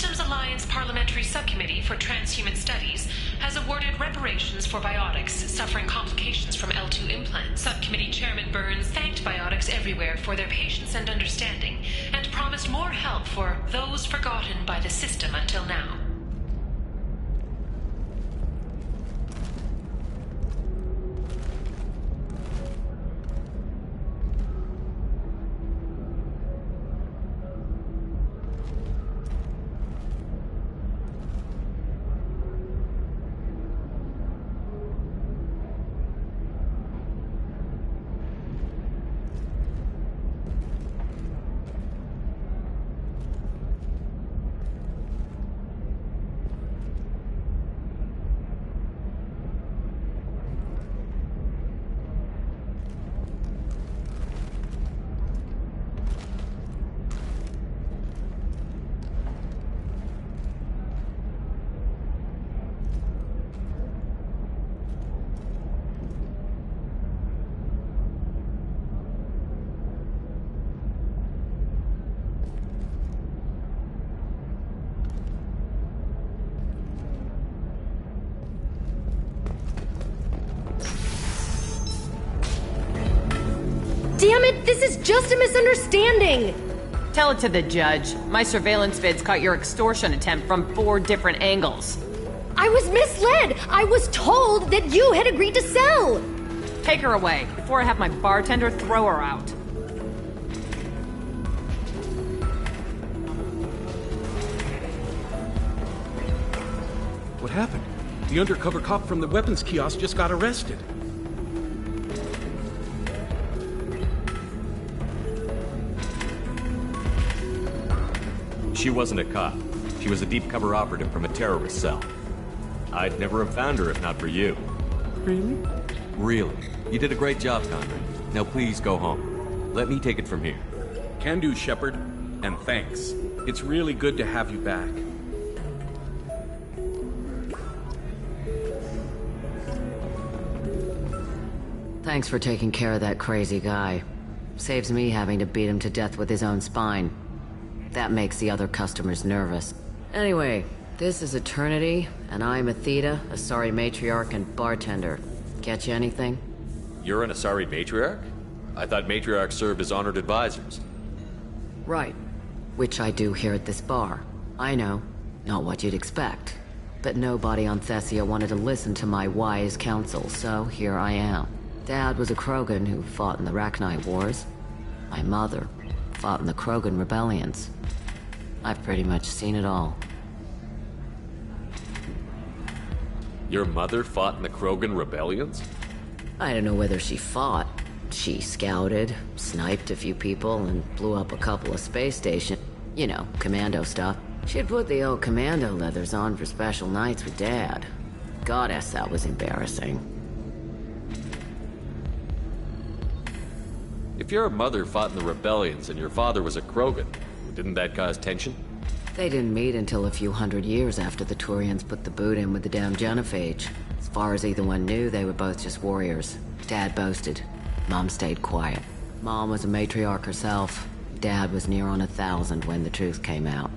Systems Alliance Parliamentary Subcommittee for Transhuman Studies has awarded reparations for biotics suffering complications from L2 implants. Subcommittee Chairman Burns thanked biotics everywhere for their patience and understanding, and promised more help for those forgotten by the system until now. Damn it, this is just a misunderstanding! Tell it to the judge. My surveillance vids caught your extortion attempt from 4 different angles. I was misled! I was told that you had agreed to sell! Take her away, before I have my bartender throw her out. What happened? The undercover cop from the weapons kiosk just got arrested. She wasn't a cop. She was a deep cover operative from a terrorist cell. I'd never have found her if not for you. Really? Really. You did a great job, Conrad. Now please go home. Let me take it from here. Can do, Shepard. And thanks. It's really good to have you back. Thanks for taking care of that crazy guy. Saves me having to beat him to death with his own spine. That makes the other customers nervous. Anyway, this is Eternity, and I'm Athena, Asari matriarch and bartender. Catch anything? You're an Asari matriarch? I thought matriarchs served as honored advisors. Right. Which I do here at this bar. I know. Not what you'd expect. But nobody on Thessia wanted to listen to my wise counsel, so here I am. Dad was a Krogan who fought in the Rachni Wars. My mother fought in the Krogan rebellions. I've pretty much seen it all. Your mother fought in the Krogan rebellions? I don't know whether she fought. She scouted, sniped a few people, and blew up a couple of space stations. You know, commando stuff. She'd put the old commando leathers on for special nights with Dad. Goddess, that was embarrassing. If your mother fought in the rebellions and your father was a Krogan, didn't that cause tension? They didn't meet until a few hundred years after the Turians put the boot in with the damn Genophage. As far as either one knew, they were both just warriors. Dad boasted. Mom stayed quiet. Mom was a matriarch herself. Dad was near on 1,000 when the truth came out.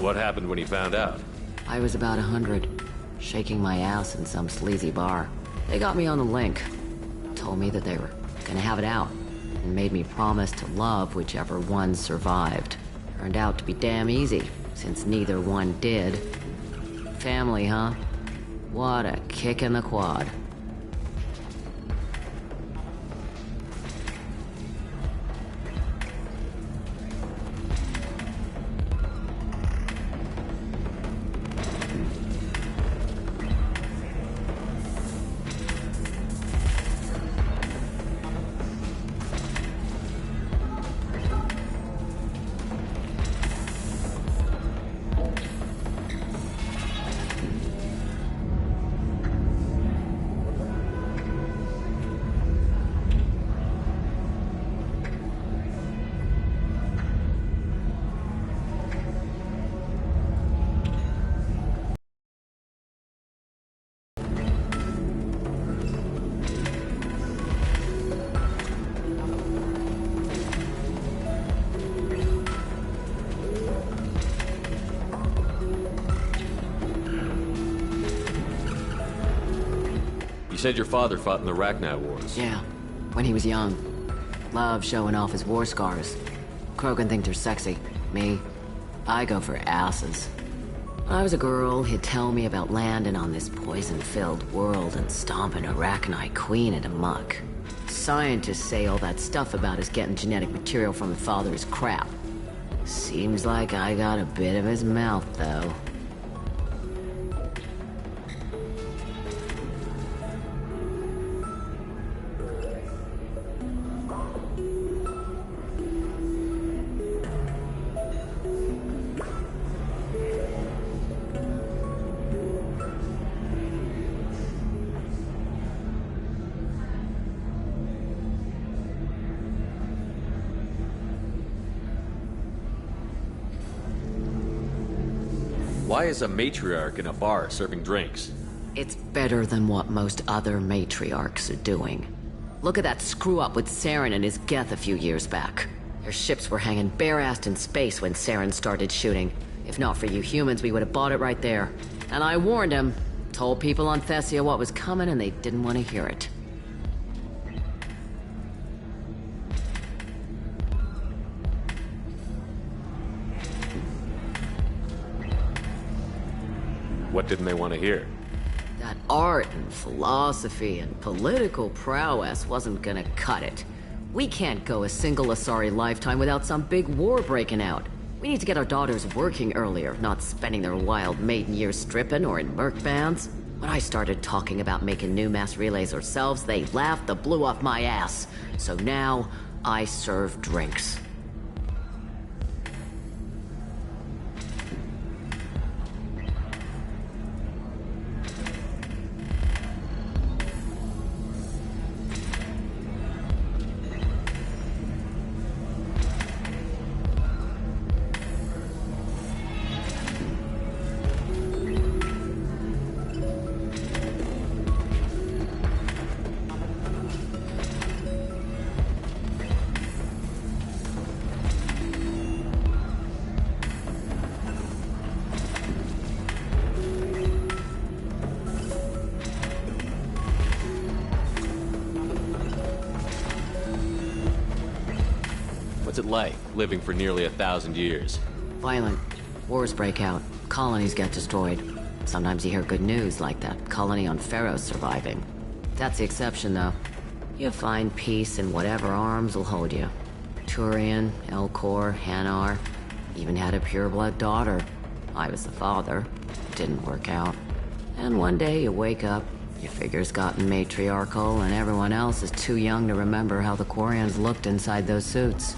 What happened when he found out? I was about 100, shaking my ass in some sleazy bar. They got me on the link. Told me that they were gonna have it out, and made me promise to love whichever one survived. Turned out to be damn easy, since neither one did. Family, huh? What a kick in the quad. said your father fought in the Rachni Wars. Yeah, when he was young. Loved showing off his war scars. Krogan think they're sexy. Me, I go for asses. When I was a girl, he'd tell me about landing on this poison-filled world and stomping a Rachni queen into muck. Scientists say all that stuff about us getting genetic material from my father is crap. Seems like I got a bit of his mouth, though. Why is a matriarch in a bar serving drinks? It's better than what most other matriarchs are doing. Look at that screw-up with Saren and his Geth a few years back. Their ships were hanging bare-assed in space when Saren started shooting. If not for you humans, we would have bought it right there. And I warned him. Told people on Thessia what was coming and they didn't want to hear it. What didn't they want to hear? That art and philosophy and political prowess wasn't gonna cut it. We can't go a single Asari lifetime without some big war breaking out. We need to get our daughters working earlier, not spending their wild maiden years stripping or in merc bands. When I started talking about making new mass relays ourselves, they laughed the blue off my ass. So now, I serve drinks. What's it like, living for nearly 1,000 years? Violent. Wars break out. Colonies get destroyed. Sometimes you hear good news, like that colony on Pharaoh surviving. That's the exception, though. You find peace in whatever arms will hold you. Turian, Elcor, Hanar. Even had a pureblood daughter. I was the father. Didn't work out. And one day you wake up, your figure's gotten matriarchal, and everyone else is too young to remember how the Quarians looked inside those suits.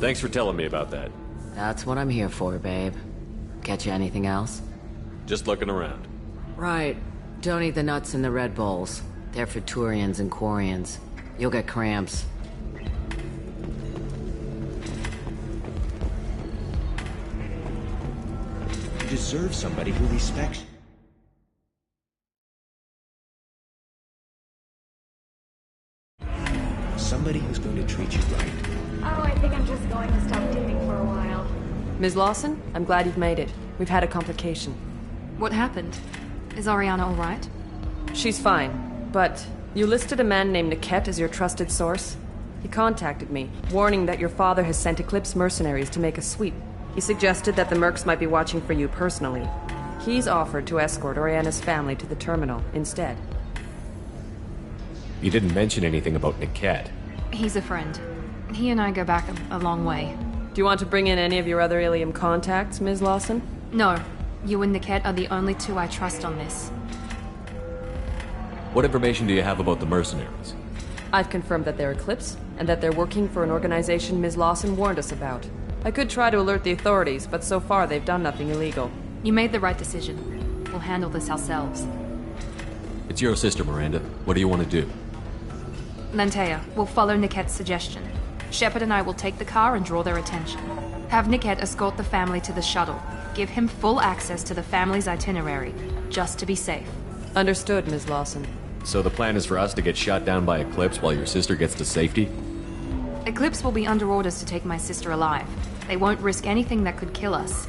Thanks for telling me about that. That's what I'm here for, babe. Catch you anything else? Just looking around. Right. Don't eat the nuts in the Red Bowls. They're for Turians and Quarians. You'll get cramps. deserve somebody who respects you. Somebody who's going to treat you right. Oh, I think I'm just going to stop dating for a while. Ms. Lawson, I'm glad you've made it. We've had a complication. What happened? Is Ariana all right? She's fine, but you listed a man named Niket as your trusted source. He contacted me, warning that your father has sent Eclipse mercenaries to make a sweep. He suggested that the Mercs might be watching for you personally. He's offered to escort Oriana's family to the terminal instead. You didn't mention anything about Niket. He's a friend. He and I go back a long way. Do you want to bring in any of your other Ilium contacts, Ms. Lawson? No. You and Niket are the only two I trust on this. What information do you have about the mercenaries? I've confirmed that they're Eclipse, and that they're working for an organization Ms. Lawson warned us about. I could try to alert the authorities, but so far they've done nothing illegal. You made the right decision. We'll handle this ourselves. It's your sister, Miranda. What do you want to do? Lantea, we'll follow Niket's suggestion. Shepard and I will take the car and draw their attention. Have Niket escort the family to the shuttle. Give him full access to the family's itinerary, just to be safe. Understood, Ms. Lawson. So the plan is for us to get shot down by Eclipse while your sister gets to safety? Eclipse will be under orders to take my sister alive. They won't risk anything that could kill us.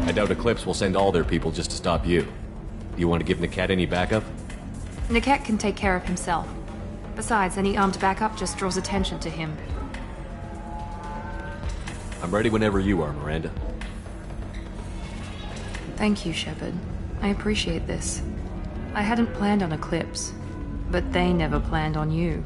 I doubt Eclipse will send all their people just to stop you. Do you want to give Niket any backup? Niket can take care of himself. Besides, any armed backup just draws attention to him. I'm ready whenever you are, Miranda. Thank you, Shepard. I appreciate this. I hadn't planned on Eclipse, but they never planned on you.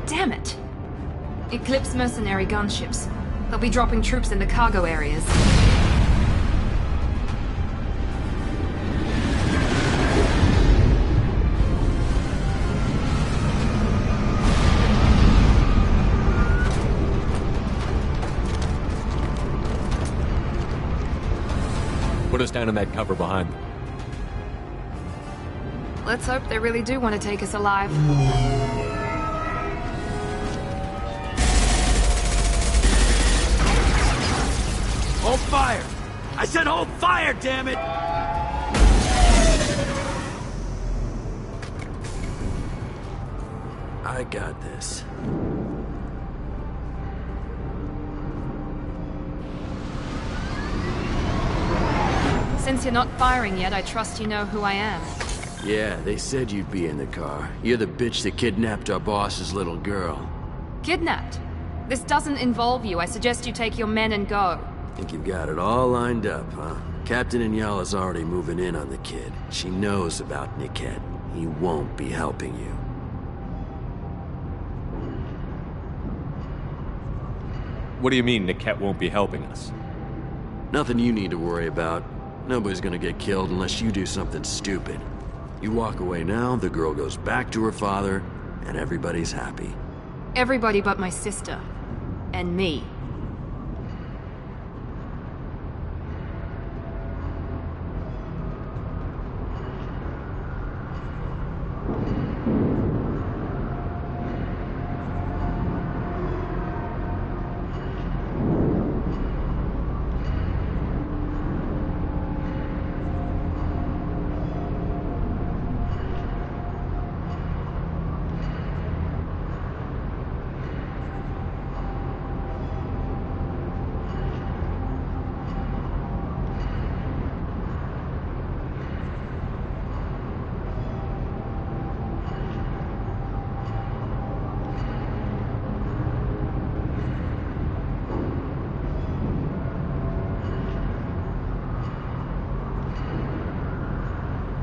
Damn it! Eclipse mercenary gunships. They'll be dropping troops in the cargo areas. Put us down in that cover behind them. Let's hope they really do want to take us alive. Hold fire! I said hold fire, damn it! I got this. Since you're not firing yet, I trust you know who I am. Yeah, they said you'd be in the car. You're the bitch that kidnapped our boss's little girl. Kidnapped? This doesn't involve you. I suggest you take your men and go. Think you've got it all lined up, huh? Captain Inyala's already moving in on the kid. She knows about Niket. He won't be helping you. What do you mean Niket won't be helping us? Nothing you need to worry about. Nobody's gonna get killed unless you do something stupid. You walk away now, the girl goes back to her father, and everybody's happy. Everybody but my sister. And me.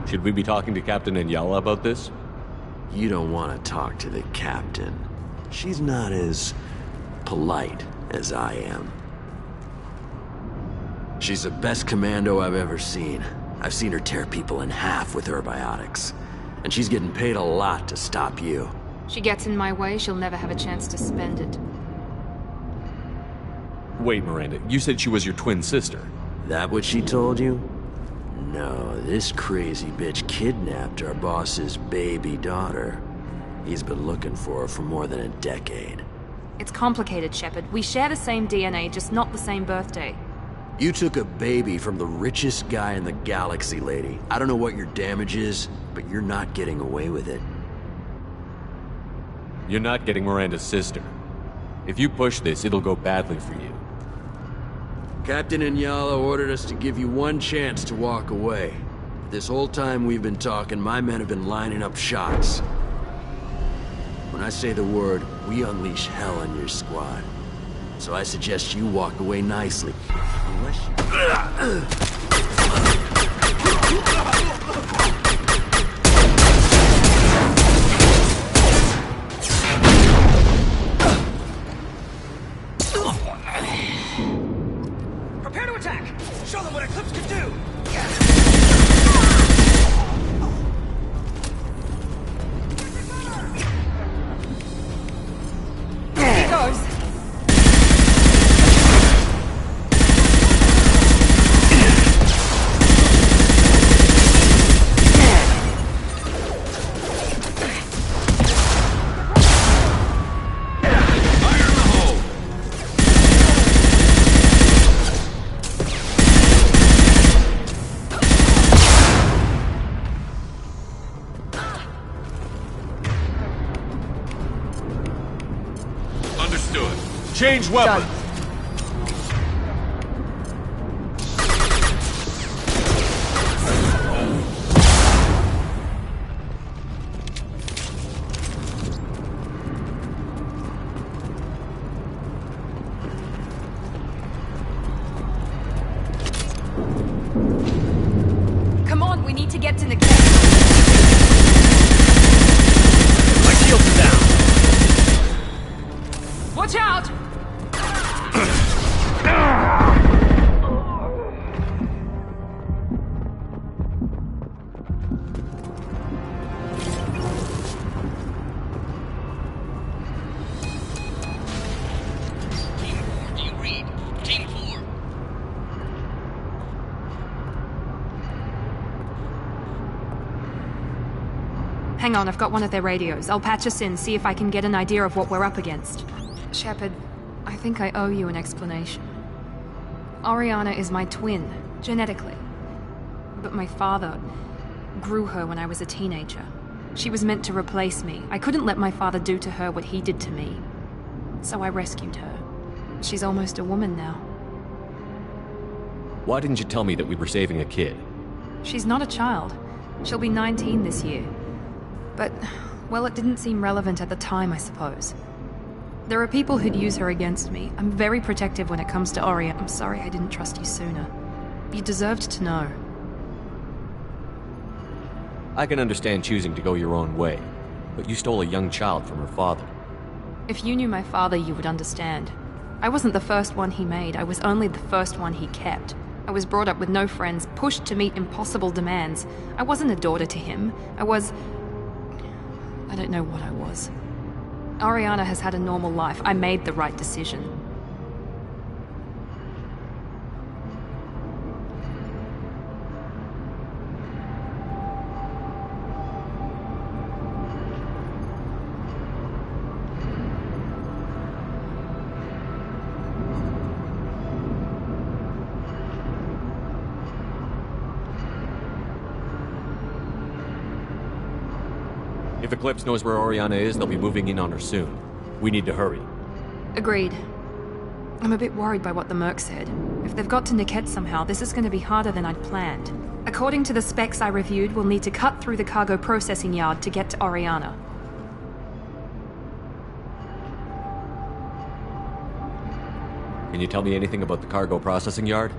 Should we be talking to Captain Inyala about this? You don't want to talk to the captain. She's not as polite as I am. She's the best commando I've ever seen. I've seen her tear people in half with her biotics. And she's getting paid a lot to stop you. She gets in my way, she'll never have a chance to spend it. Wait, Miranda, you said she was your twin sister. That what she told you? No, this crazy bitch kidnapped our boss's baby daughter. He's been looking for her for more than a decade. It's complicated, Shepard. We share the same DNA, just not the same birthday. You took a baby from the richest guy in the galaxy, lady. I don't know what your damage is, but you're not getting away with it. You're not getting Miranda's sister. If you push this, it'll go badly for you. Captain Inyala ordered us to give you one chance to walk away. This whole time we've been talking, my men have been lining up shots. When I say the word, we unleash hell on your squad. So I suggest you walk away nicely. Unless you... Prepare to attack! Show them what Eclipse can do! There he goes! Change weapon. Done. Come on, we need to get to the cave. My shields are down. Watch out! Hang on, I've got one of their radios. I'll patch us in, see if I can get an idea of what we're up against. Shepard, I think I owe you an explanation. Oriana is my twin, genetically. But my father grew her when I was a teenager. She was meant to replace me. I couldn't let my father do to her what he did to me. So I rescued her. She's almost a woman now. Why didn't you tell me that we were saving a kid? She's not a child. She'll be 19 this year. But, well, it didn't seem relevant at the time, I suppose. There are people who'd use her against me. I'm very protective when it comes to Oriana. I'm sorry I didn't trust you sooner. You deserved to know. I can understand choosing to go your own way, but you stole a young child from her father. If you knew my father, you would understand. I wasn't the first one he made, I was only the first one he kept. I was brought up with no friends, pushed to meet impossible demands. I wasn't a daughter to him. I don't know what I was. Oriana has had a normal life. I made the right decision. If Eclipse knows where Oriana is, they'll be moving in on her soon. We need to hurry. Agreed. I'm a bit worried by what the Merc said. If they've got to Niket somehow, this is going to be harder than I'd planned. According to the specs I reviewed, we'll need to cut through the cargo processing yard to get to Oriana. Can you tell me anything about the cargo processing yard?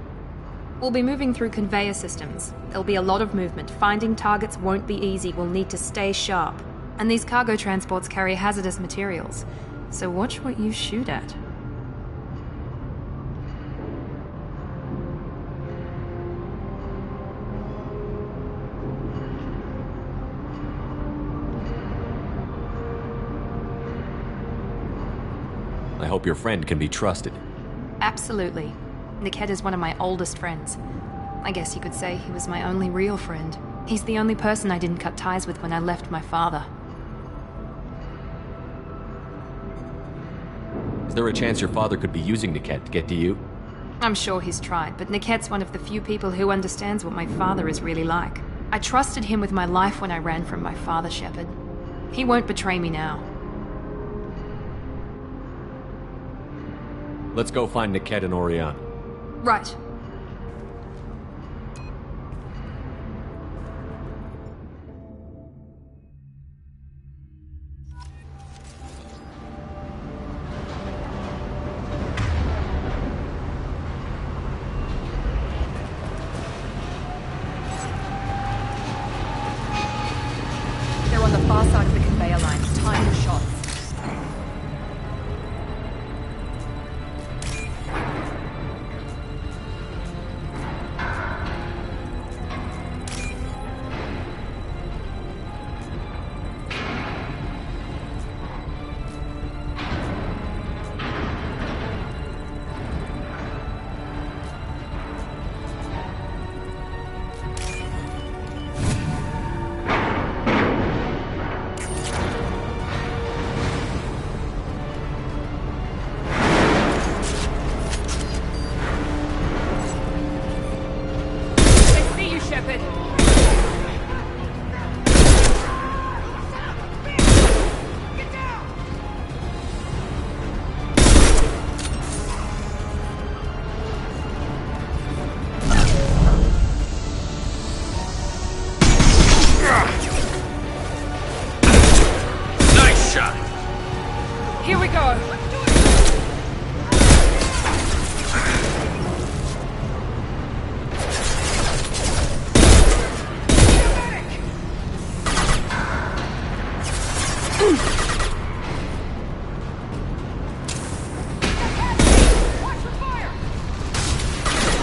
We'll be moving through conveyor systems. There'll be a lot of movement. Finding targets won't be easy. We'll need to stay sharp. And these cargo transports carry hazardous materials. So watch what you shoot at. I hope your friend can be trusted. Absolutely. Niket is one of my oldest friends. I guess you could say he was my only real friend. He's the only person I didn't cut ties with when I left my father. Is there a chance your father could be using Niket to get to you? I'm sure he's tried, but Niket's one of the few people who understands what my father is really like. I trusted him with my life when I ran from my father, Shepard. He won't betray me now. Let's go find Niket and Oriana. Right. They're on the far side of the conveyor line. Time the shots.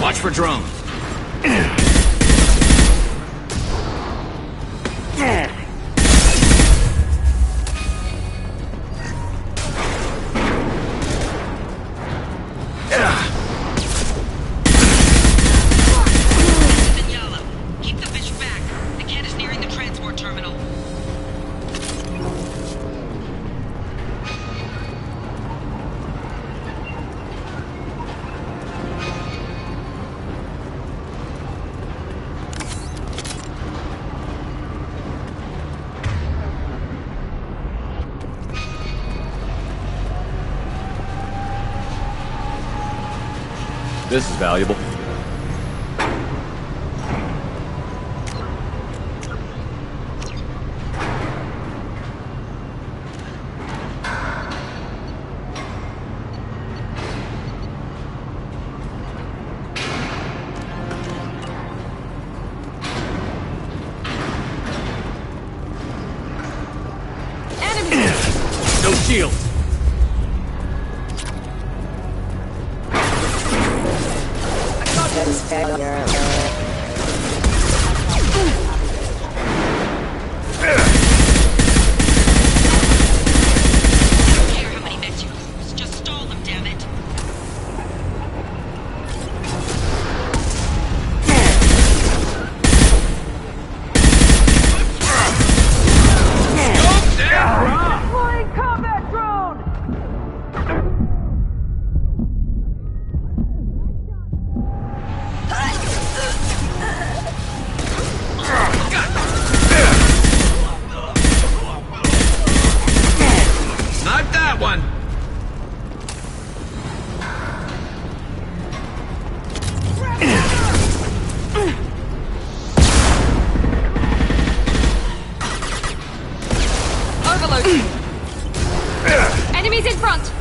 Watch for drones. Keep the fish back. The cat is nearing the transport terminal. This is valuable. No shield. Enemies in front!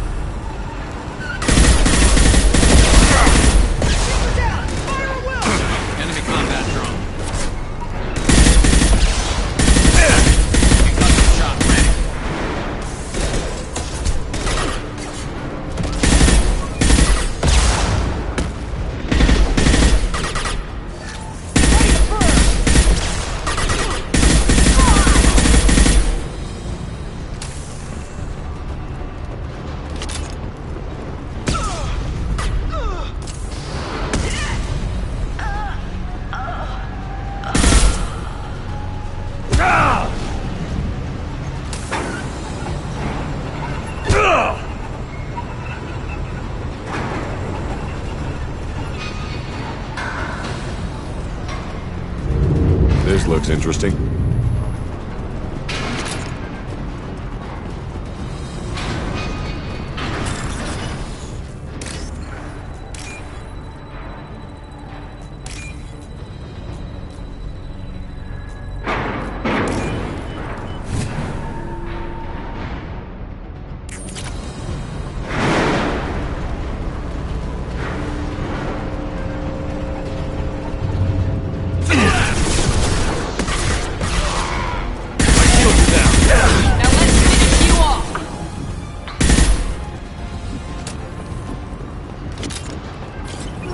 Enemy combat drone. Shot ready. This looks interesting.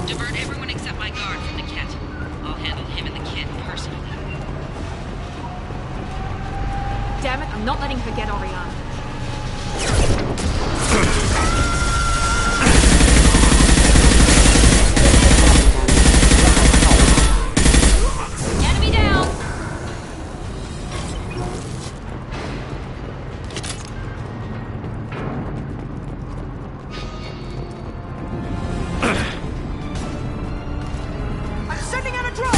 Divert everyone except my guard from the kit. I'll handle him and the kid personally. Damn it, I'm not letting her get Oriana. Enemy down! Sending out a drone!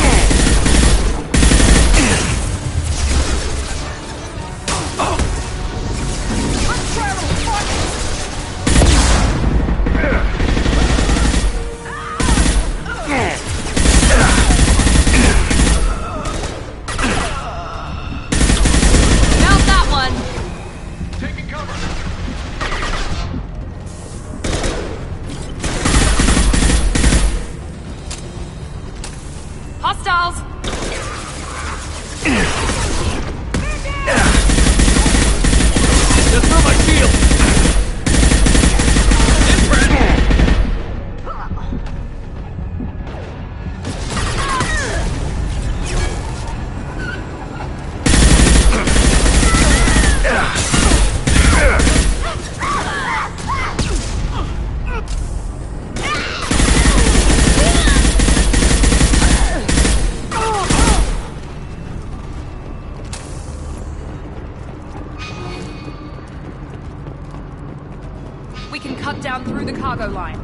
Mount that one! Taking cover. Hostiles! Just throw my shield. We can cut down through the cargo line.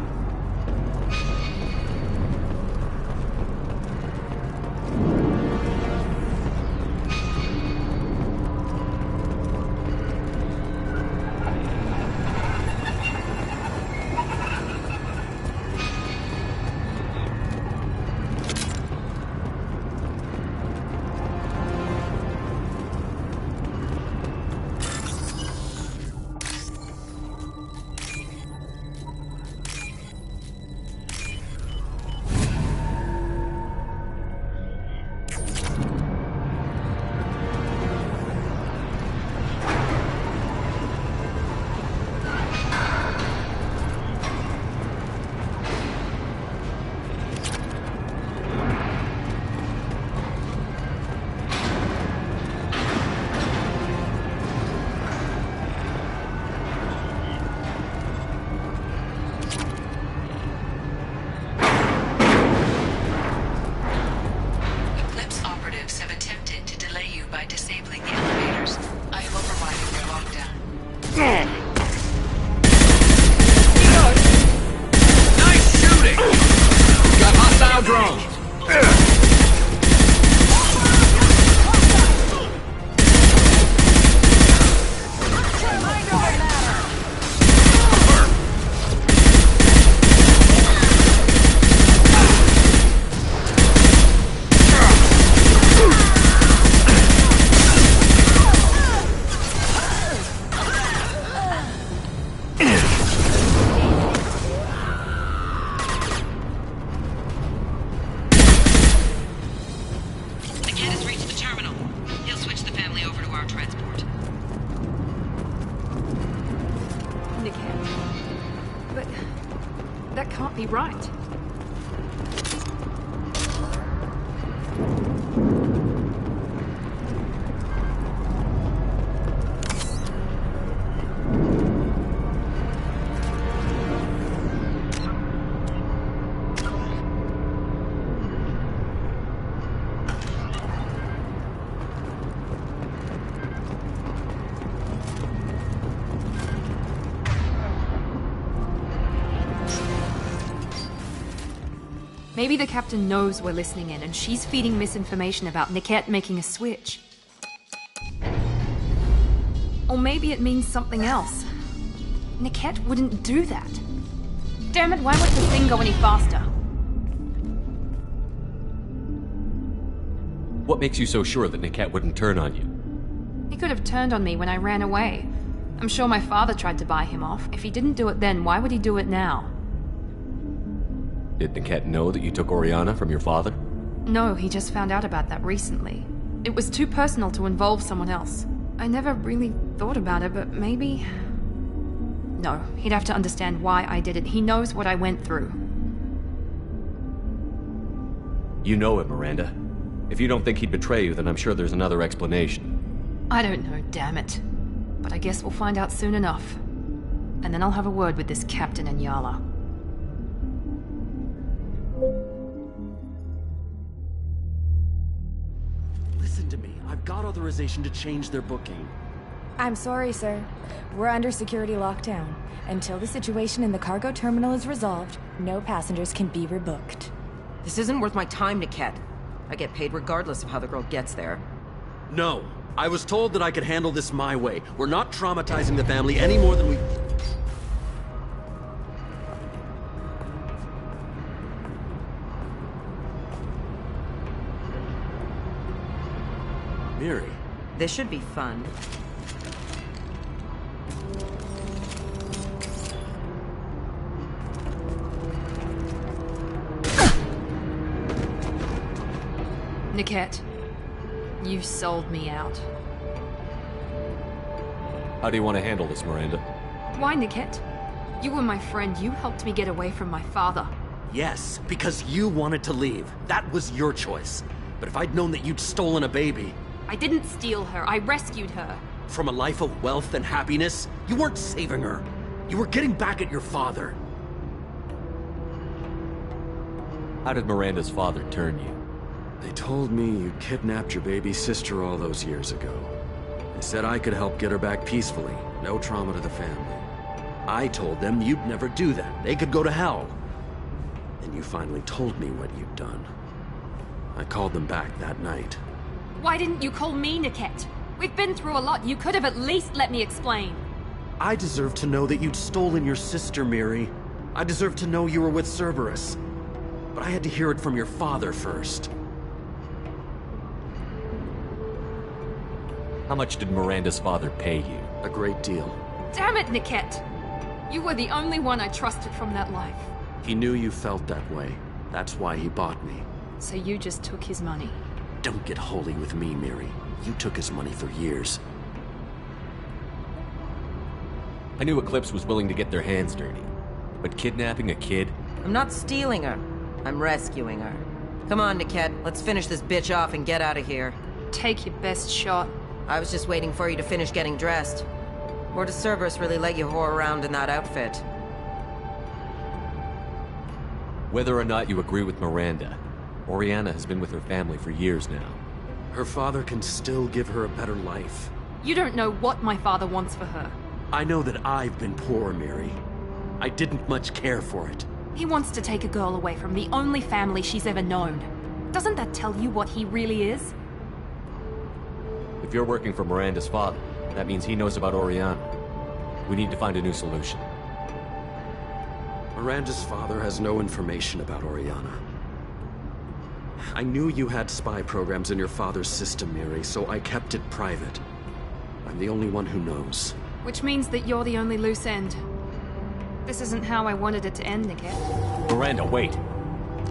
can't be right. Maybe the captain knows we're listening in, and she's feeding misinformation about Niket making a switch. Or maybe it means something else. Niket wouldn't do that. Damn it, why won't the thing go any faster? What makes you so sure that Niket wouldn't turn on you? He could have turned on me when I ran away. I'm sure my father tried to buy him off. If he didn't do it then, why would he do it now? Did Niket know that you took Oriana from your father? No, he just found out about that recently. It was too personal to involve someone else. I never really thought about it, but maybe... No, he'd have to understand why I did it. He knows what I went through. You know him, Miranda. If you don't think he'd betray you, then I'm sure there's another explanation. I don't know, damn it. But I guess we'll find out soon enough. And then I'll have a word with this captain and Yala. Listen to me. I've got authorization to change their booking. I'm sorry, sir. We're under security lockdown. Until the situation in the cargo terminal is resolved, no passengers can be rebooked. This isn't worth my time, Niket. I get paid regardless of how the girl gets there. No. I was told that I could handle this my way. We're not traumatizing the family any more than we... Miri. This should be fun. Niket, you sold me out. How do you want to handle this, Miranda? Why, Niket? You were my friend. You helped me get away from my father. Yes, because you wanted to leave. That was your choice. But if I'd known that you'd stolen a baby... I didn't steal her. I rescued her. From a life of wealth and happiness, you weren't saving her. You were getting back at your father. How did Miranda's father turn you? They told me you kidnapped your baby sister all those years ago. They said I could help get her back peacefully. No trauma to the family. I told them you'd never do that. They could go to hell. And you finally told me what you'd done. I called them back that night. Why didn't you call me, Niket? We've been through a lot. You could have at least let me explain. I deserve to know that you'd stolen your sister, Miri. I deserve to know you were with Cerberus. But I had to hear it from your father first. How much did Miranda's father pay you? A great deal. Damn it, Niket! You were the only one I trusted from that life. He knew you felt that way. That's why he bought me. So you just took his money? Don't get holy with me, Miri. You took his money for years. I knew Eclipse was willing to get their hands dirty. But kidnapping a kid? I'm not stealing her. I'm rescuing her. Come on, Niket. Let's finish this bitch off and get out of here. Take your best shot. I was just waiting for you to finish getting dressed. Or does Cerberus really let you whore around in that outfit? Whether or not you agree with Miranda, Oriana has been with her family for years now. Her father can still give her a better life. You don't know what my father wants for her. I know that I've been poor, Miri. I didn't much care for it. He wants to take a girl away from the only family she's ever known. Doesn't that tell you what he really is? If you're working for Miranda's father, that means he knows about Oriana. We need to find a new solution. Miranda's father has no information about Oriana. I knew you had spy programs in your father's system, Miri, so I kept it private. I'm the only one who knows. Which means that you're the only loose end. This isn't how I wanted it to end, Niket. Miranda, wait!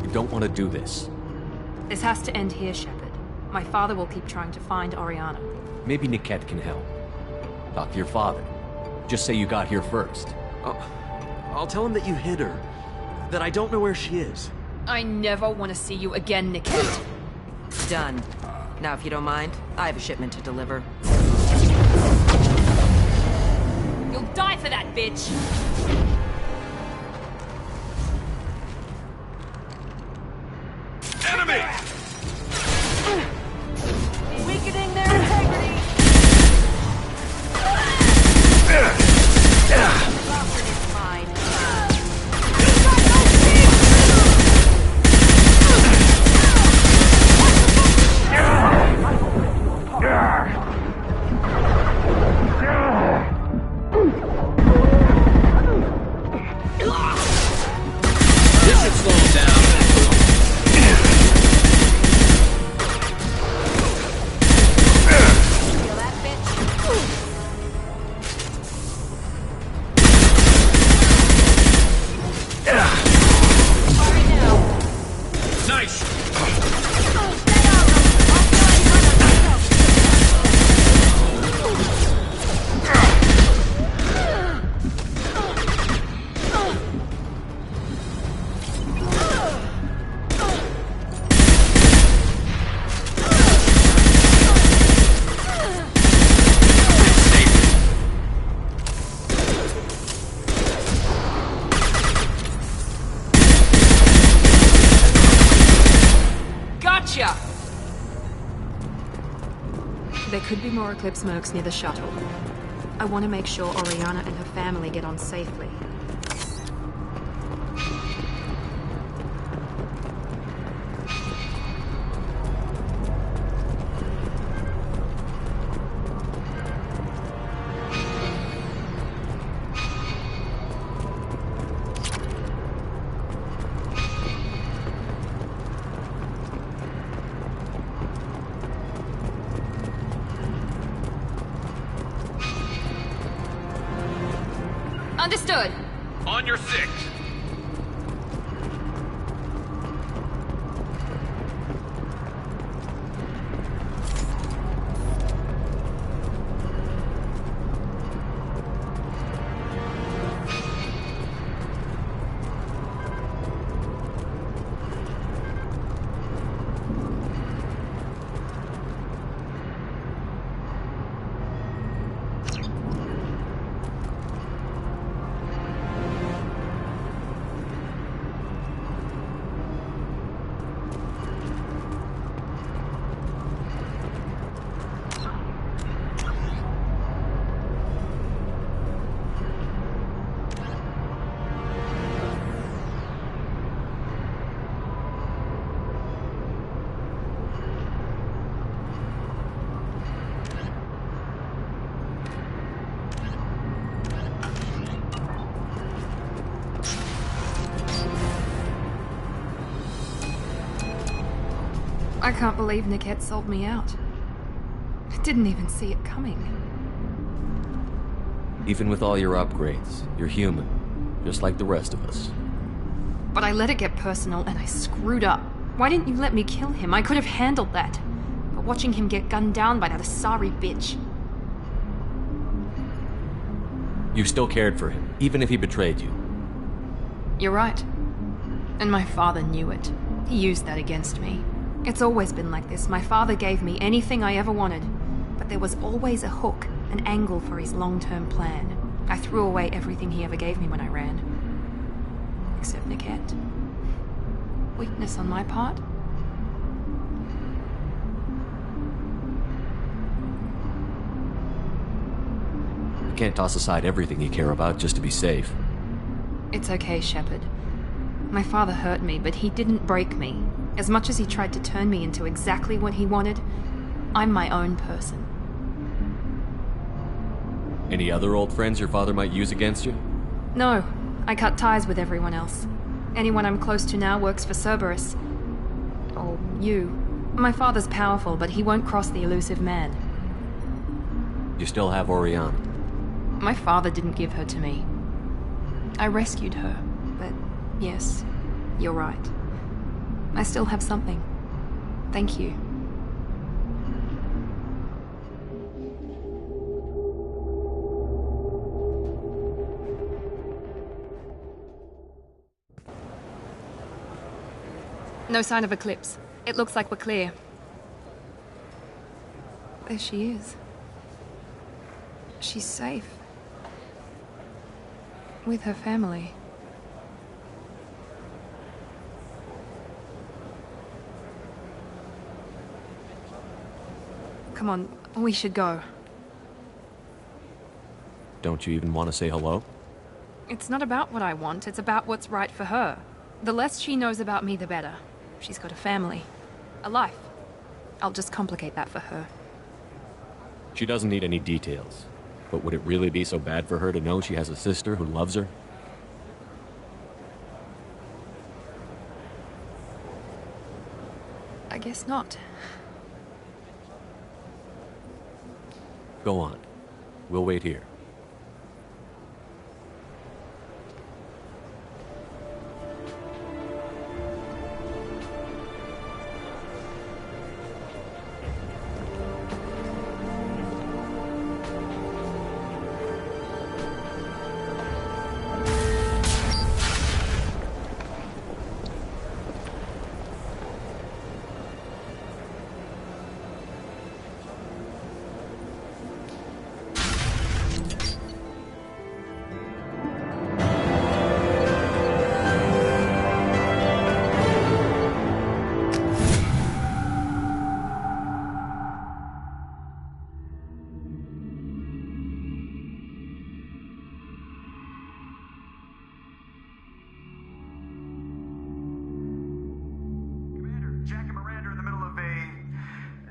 You don't want to do this. This has to end here, Shepard. My father will keep trying to find Oriana. Maybe Niket can help. Talk to your father. Just say you got here first. I'll tell him that you hid her. that I don't know where she is. I never want to see you again, Niket. Done. Now, if you don't mind, I have a shipment to deliver. You'll die for that, bitch! Enemy! Weakening their integrity! Bastard is mine. This should slow him down. Feel that, bitch? Nice! Gotcha! There could be more Eclipse mercs near the shuttle. I want to make sure Oriana and her family get on safely. Understood. On your six. I can't believe Niket sold me out. I didn't even see it coming. Even with all your upgrades, you're human, just like the rest of us. But I let it get personal and I screwed up. Why didn't you let me kill him? I could have handled that. But watching him get gunned down by that Asari bitch. You still cared for him, even if he betrayed you. You're right. And my father knew it. He used that against me. It's always been like this. My father gave me anything I ever wanted. But there was always a hook, an angle for his long-term plan. I threw away everything he ever gave me when I ran. Except Niket. Weakness on my part? You can't toss aside everything you care about just to be safe. It's okay, Shepard. My father hurt me, but he didn't break me. As much as he tried to turn me into exactly what he wanted, I'm my own person. Any other old friends your father might use against you? No, I cut ties with everyone else. Anyone I'm close to now works for Cerberus. Or you. My father's powerful, but he won't cross the elusive man. You still have Oriana. My father didn't give her to me. I rescued her, but yes, you're right. I still have something. Thank you. No sign of Eclipse. It looks like we're clear. There she is. She's safe. With her family. Come on, we should go. Don't you even want to say hello? It's not about what I want, it's about what's right for her. The less she knows about me, the better. She's got a family. A life. I'll just complicate that for her. She doesn't need any details. But would it really be so bad for her to know she has a sister who loves her? I guess not. Go on. We'll wait here.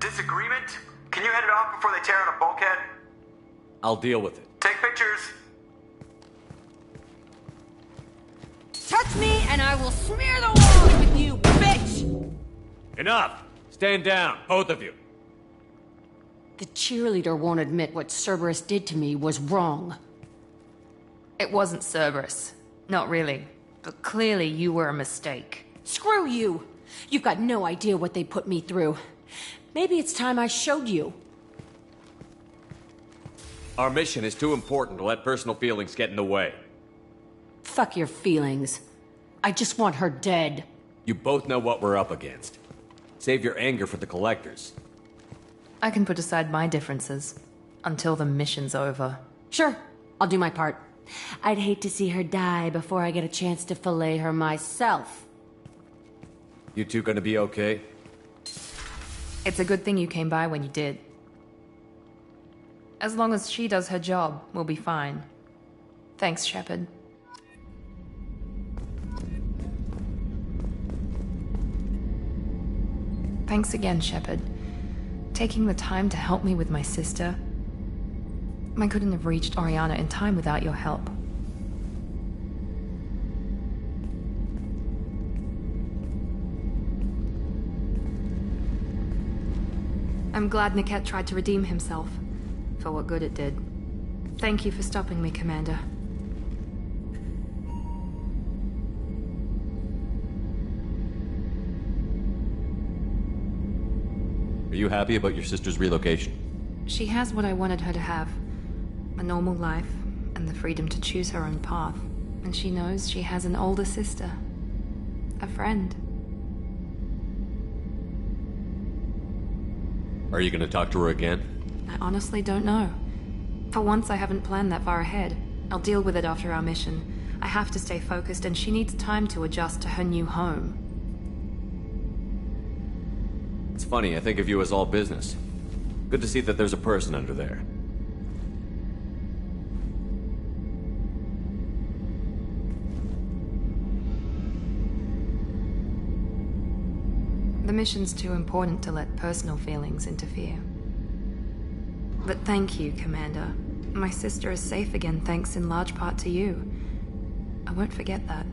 Disagreement? Can you head it off before they tear out a bulkhead? I'll deal with it. Take pictures. Touch me and I will smear the walls with you, bitch! Enough! Stand down, both of you. The cheerleader won't admit what Cerberus did to me was wrong. It wasn't Cerberus. Not really. But clearly you were a mistake. Screw you! You've got no idea what they put me through. Maybe it's time I showed you. Our mission is too important to let personal feelings get in the way. Fuck your feelings. I just want her dead. You both know what we're up against. Save your anger for the collectors. I can put aside my differences. Until the mission's over. Sure, I'll do my part. I'd hate to see her die before I get a chance to fillet her myself. You two gonna be okay? It's a good thing you came by when you did. As long as she does her job, we'll be fine. Thanks, Shepard. Thanks again, Shepard. Taking the time to help me with my sister. I couldn't have reached Oriana in time without your help. I'm glad Niket tried to redeem himself, for what good it did. Thank you for stopping me, Commander. Are you happy about your sister's relocation? She has what I wanted her to have. A normal life, and the freedom to choose her own path. And she knows she has an older sister. A friend. Are you gonna talk to her again? I honestly don't know. For once, I haven't planned that far ahead. I'll deal with it after our mission. I have to stay focused, and she needs time to adjust to her new home. It's funny, I think of you as all business. Good to see that there's a person under there. The mission's too important to let personal feelings interfere. But thank you, Commander. My sister is safe again thanks in large part to you. I won't forget that.